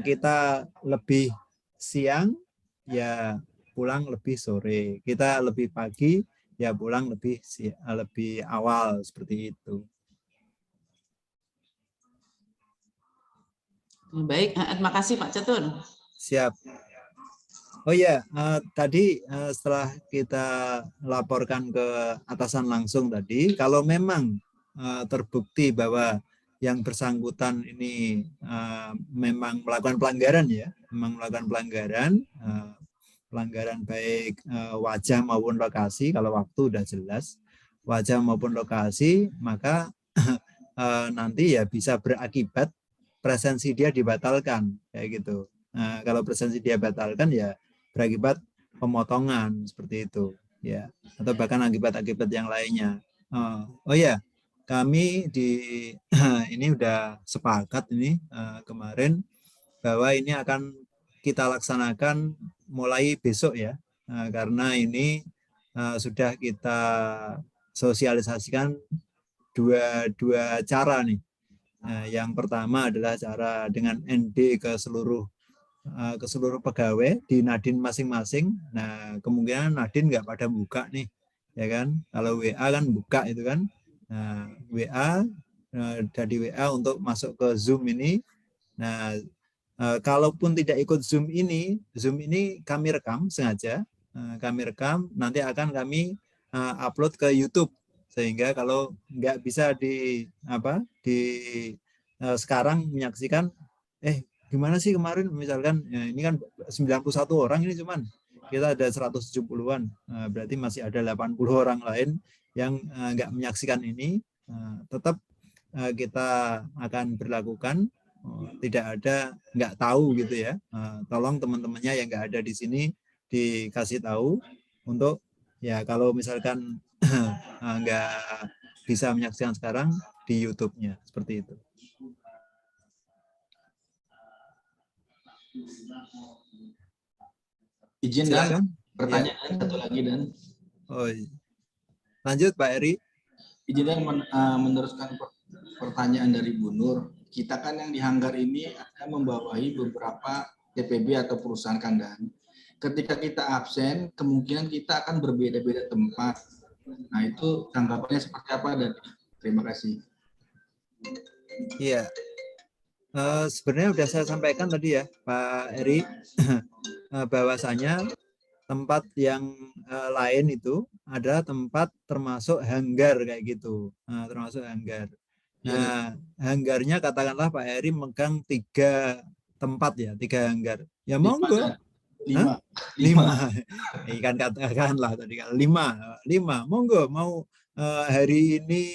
kita lebih siang ya pulang lebih sore. Kita lebih pagi ya pulang lebih awal seperti itu. Baik, terima kasih Pak Catur. Siap. Oh ya, tadi setelah kita laporkan ke atasan langsung tadi, kalau memang terbukti bahwa yang bersangkutan ini memang melakukan pelanggaran ya, memang melakukan pelanggaran baik wajah maupun lokasi, kalau waktu udah jelas, wajah maupun lokasi, maka nanti ya bisa berakibat presensi dia dibatalkan, kayak gitu. Nah, kalau presensi dia batalkan ya berakibat pemotongan seperti itu ya, atau bahkan akibat-akibat yang lainnya. Oh ya, kami ini udah sepakat ini kemarin bahwa ini akan kita laksanakan mulai besok ya, karena ini sudah kita sosialisasikan dua cara nih. Yang pertama adalah cara dengan ND ke seluruh pegawai di Nadin masing-masing. Nah, kemungkinan Nadin nggak pada buka nih, ya kan? Kalau WA kan buka itu kan. Nah, WA dari WA untuk masuk ke Zoom ini. Nah, kalaupun tidak ikut Zoom ini kami rekam sengaja. Kami rekam, nanti akan kami upload ke YouTube. Sehingga kalau nggak bisa sekarang menyaksikan, gimana sih kemarin misalkan ya ini kan 91 orang ini cuman kita ada 170-an, berarti masih ada 80 orang lain yang nggak menyaksikan ini. Tetap kita akan berlakukan tidak ada nggak tahu gitu ya. Tolong teman-temannya yang nggak ada di sini dikasih tahu untuk ya kalau misalkan nggak bisa menyaksikan sekarang di YouTube-nya seperti itu. Izin Silakan. Dan pertanyaan ya. Satu lagi Dan. Oh, lanjut Pak Eri. Izin Dan meneruskan pertanyaan dari Bu Nur. Kita kan yang di hanggar ini akan membawahi beberapa TPB atau perusahaan kandang. Ketika kita absen, kemungkinan kita akan berbeda-beda tempat. Nah itu tanggapannya seperti apa Dan? Terima kasih. Iya. Sebenarnya sudah saya sampaikan tadi ya Pak Eri, bahwasanya tempat yang lain itu adalah tempat termasuk hanggar kayak gitu, termasuk hanggar. Nah, hanggarnya katakanlah Pak Eri megang 3 tempat ya, 3 hanggar. Ya monggo. 5. Ikan katakanlah tadi 5 monggo mau hari ini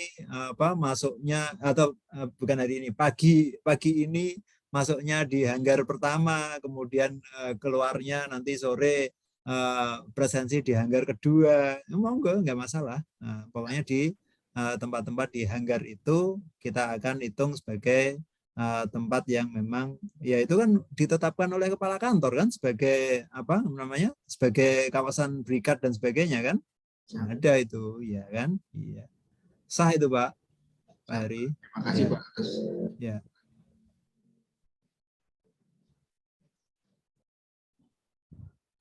masuknya atau bukan hari ini pagi ini masuknya di hanggar pertama, kemudian keluarnya nanti sore presensi di hanggar kedua, monggo nggak masalah. Pokoknya di tempat-tempat di hanggar itu kita akan hitung sebagai tempat yang memang ya itu kan ditetapkan oleh kepala kantor kan sebagai sebagai kawasan berikat dan sebagainya kan. Ada itu ya kan. Iya. Sah itu Pak Heri. Terima kasih ya. Pak. Ya.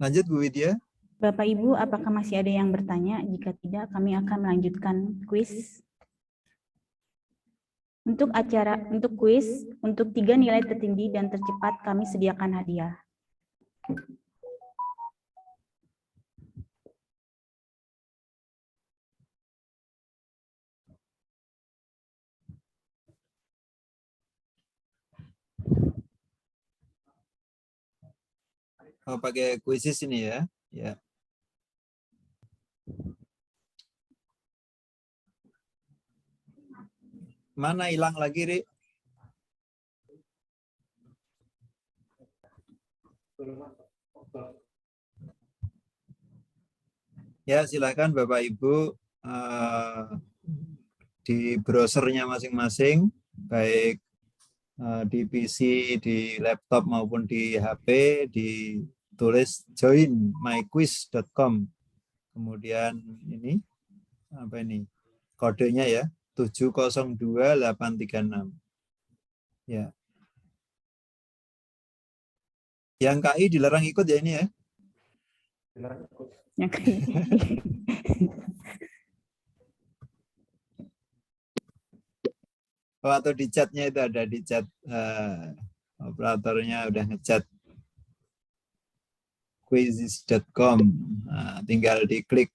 Lanjut Bu Widya. Bapak Ibu, apakah masih ada yang bertanya? Jika tidak, kami akan melanjutkan kuis. Untuk kuis, untuk 3 nilai tertinggi dan tercepat kami sediakan hadiah. Pakai kuisis ini ya. Ya. Mana hilang lagi, Ri? Ya, silakan Bapak Ibu di browsernya masing-masing, baik di PC, di laptop maupun di HP, ditulis join myquiz.com. Kemudian ini apa ini? Kodenya ya, 702836. Ya. Yang KI dilarang ikut ya ini ya. Yang kayak Oh, atau di chatnya itu ada di chat operatornya udah ngechat quizzes.com. Nah, tinggal diklik.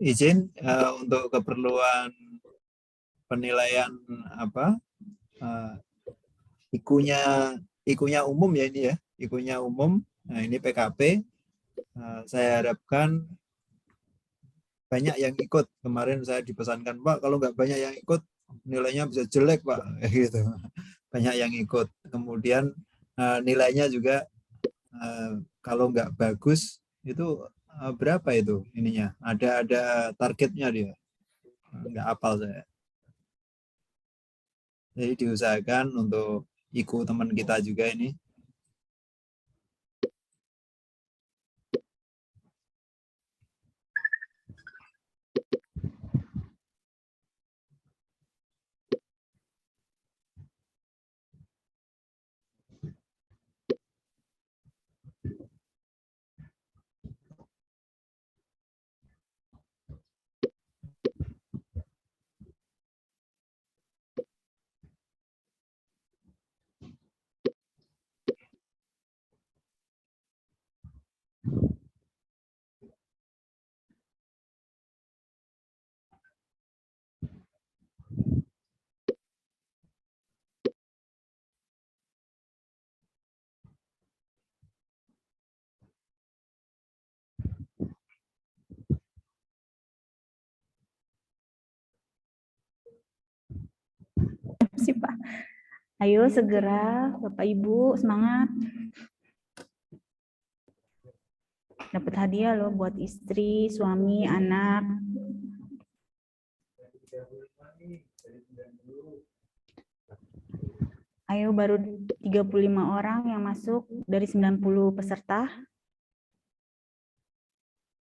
Izin untuk keperluan penilaian apa ikunya umum ya ini ya, ikunya umum. Nah, ini PKP. Saya harapkan banyak yang ikut. Kemarin saya dipesankan, Pak, kalau nggak banyak yang ikut nilainya bisa jelek, Pak. Gitu. Banyak yang ikut. Kemudian nilainya juga kalau nggak bagus itu berapa itu ininya? Ada targetnya dia. Nggak hafal saya. Jadi diusahakan untuk ikut teman kita juga ini. sih Pak. Ayo segera Bapak Ibu semangat. Dapat hadiah loh buat istri, suami, anak. Ayo baru 35 orang yang masuk dari 90 peserta.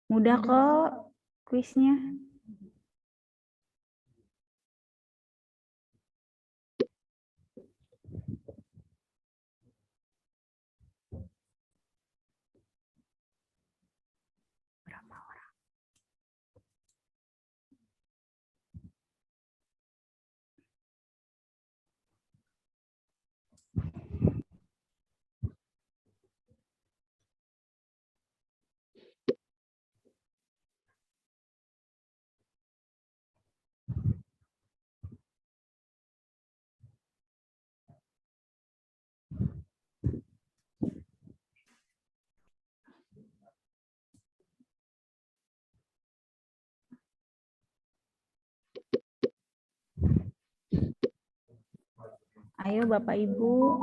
Mudah kok kuisnya. Ayo Bapak Ibu.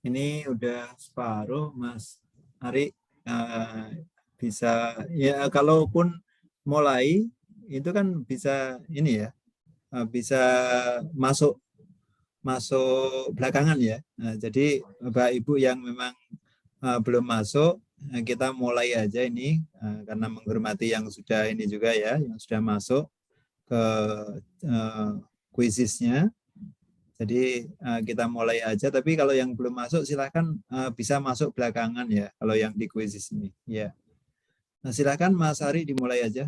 Ini udah separuh, Mas Ari. Bisa ya, kalaupun mulai itu kan bisa ini ya, bisa masuk belakangan ya. Nah, jadi Bapak Ibu yang memang belum masuk, kita mulai aja ini karena menghormati yang sudah ini juga ya, yang sudah masuk ke quizisnya. Jadi kita mulai aja, tapi kalau yang belum masuk silakan bisa masuk belakangan ya, kalau yang di quizis ini ya. Nah, silakan Mas Ari dimulai aja.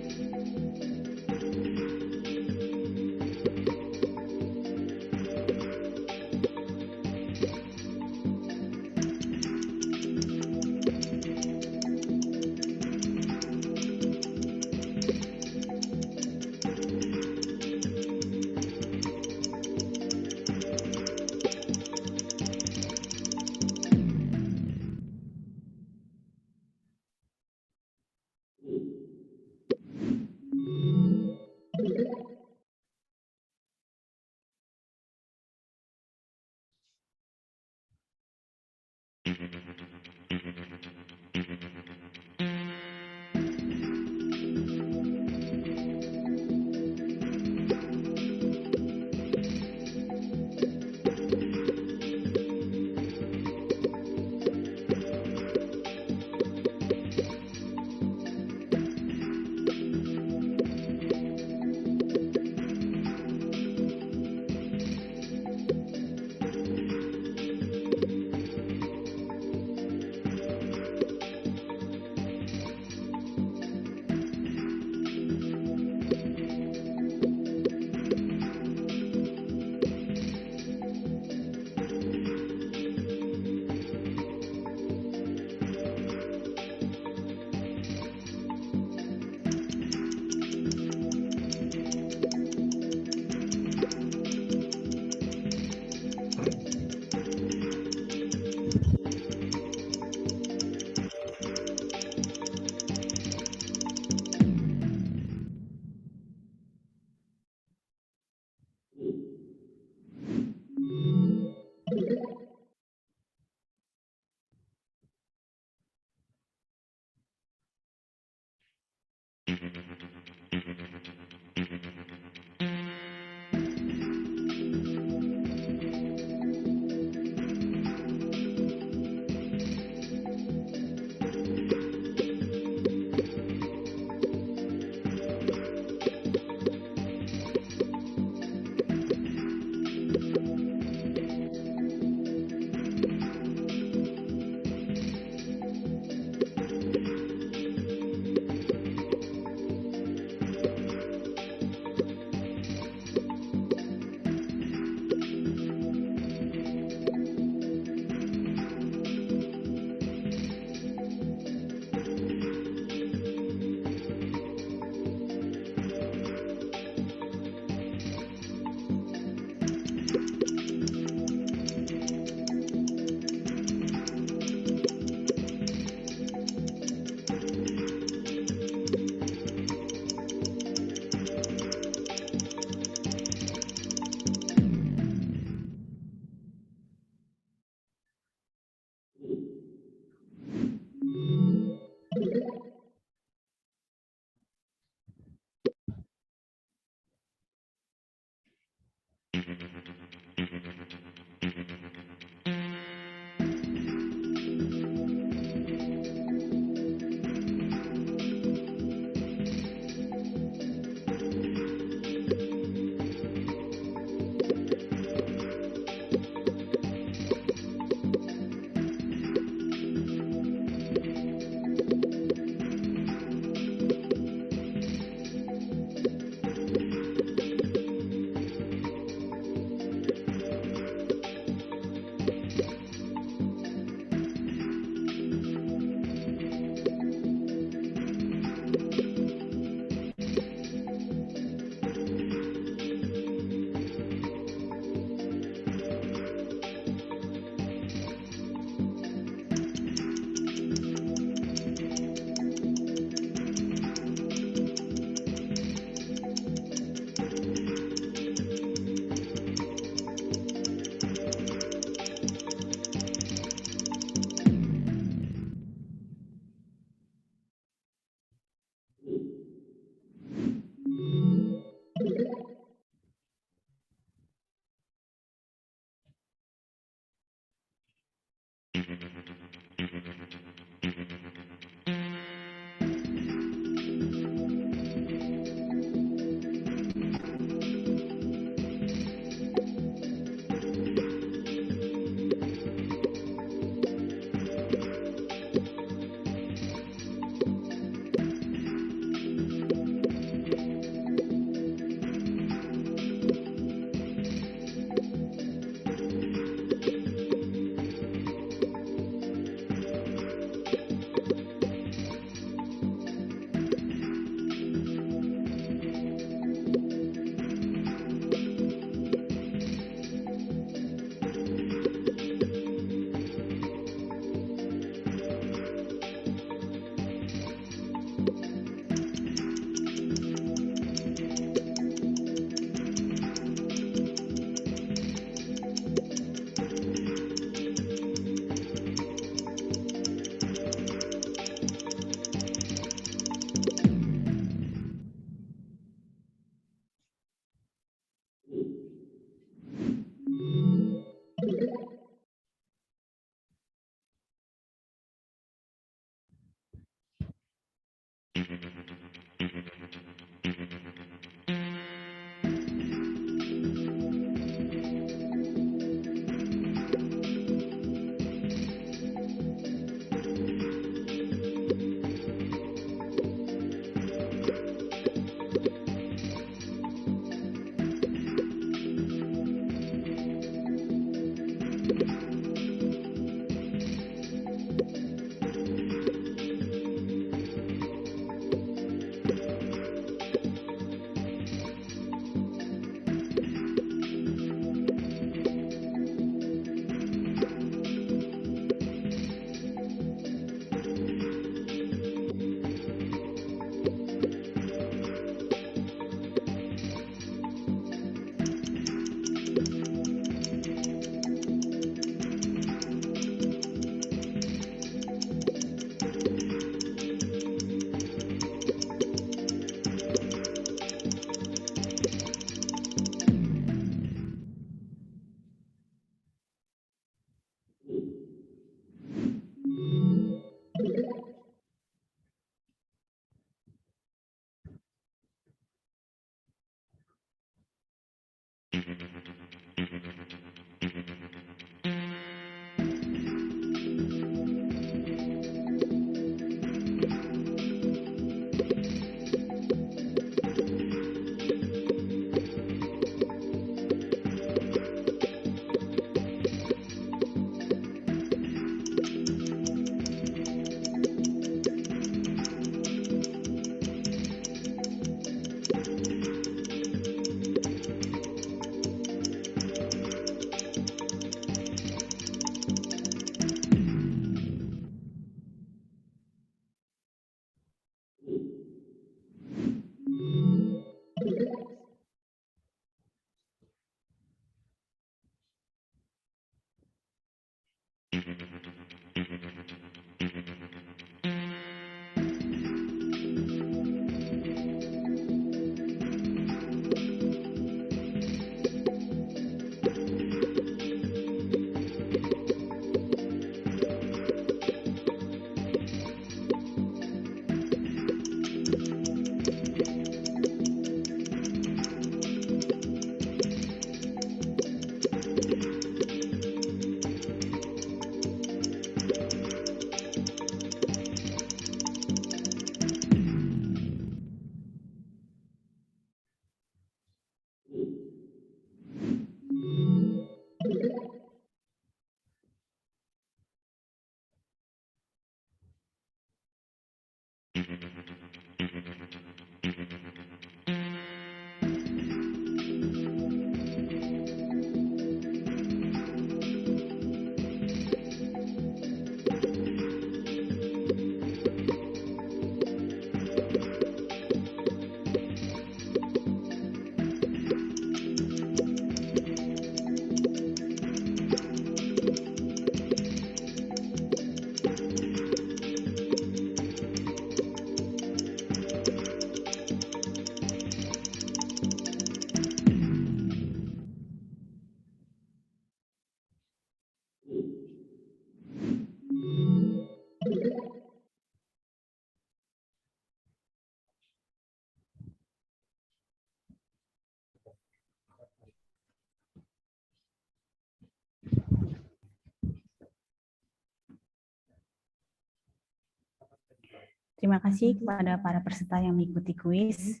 Terima kasih kepada para peserta yang mengikuti kuis.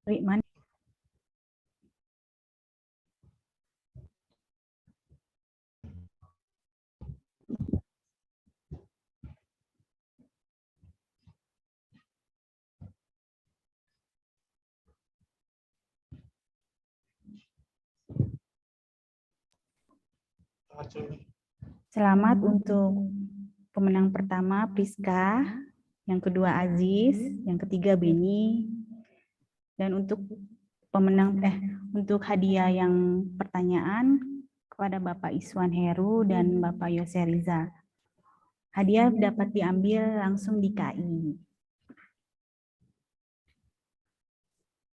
Rikman. Selamat untuk pemenang pertama Priska, yang kedua Aziz, yang ketiga Beni, dan untuk untuk hadiah yang pertanyaan kepada Bapak Iswan Heru dan Bapak Yose Riza. Hadiah dapat diambil langsung di KI.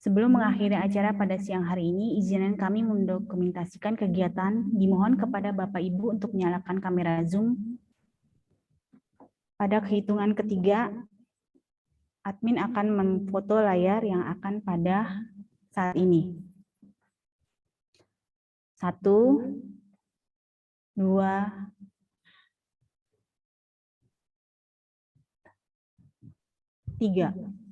Sebelum mengakhiri acara pada siang hari ini, izinkan kami mendokumentasikan kegiatan. Dimohon kepada Bapak Ibu untuk menyalakan kamera Zoom. Pada kehitungan ketiga, admin akan memfoto layar yang akan pada saat ini. 1, 2, 3.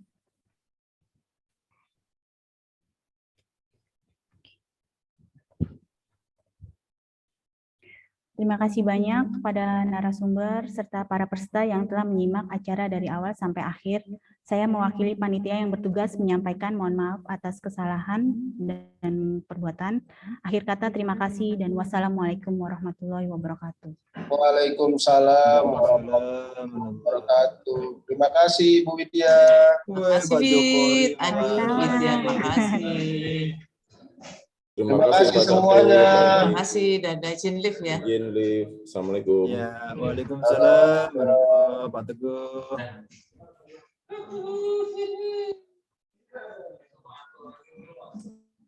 Terima kasih banyak kepada narasumber serta para peserta yang telah menyimak acara dari awal sampai akhir. Saya mewakili panitia yang bertugas menyampaikan mohon maaf atas kesalahan dan perbuatan. Akhir kata terima kasih dan wassalamualaikum warahmatullahi wabarakatuh. Waalaikumsalam warahmatullahi wabarakatuh. Terima kasih Bu Widya. Terima kasih Wid. Aduh Widya, terima kasih. Terima kasih semuanya. Terima kasih dan izin live ya. Izin live. Assalamualaikum. Ya, waalaikumsalam warahmatullahi wabarakatuh, Pak Teguh.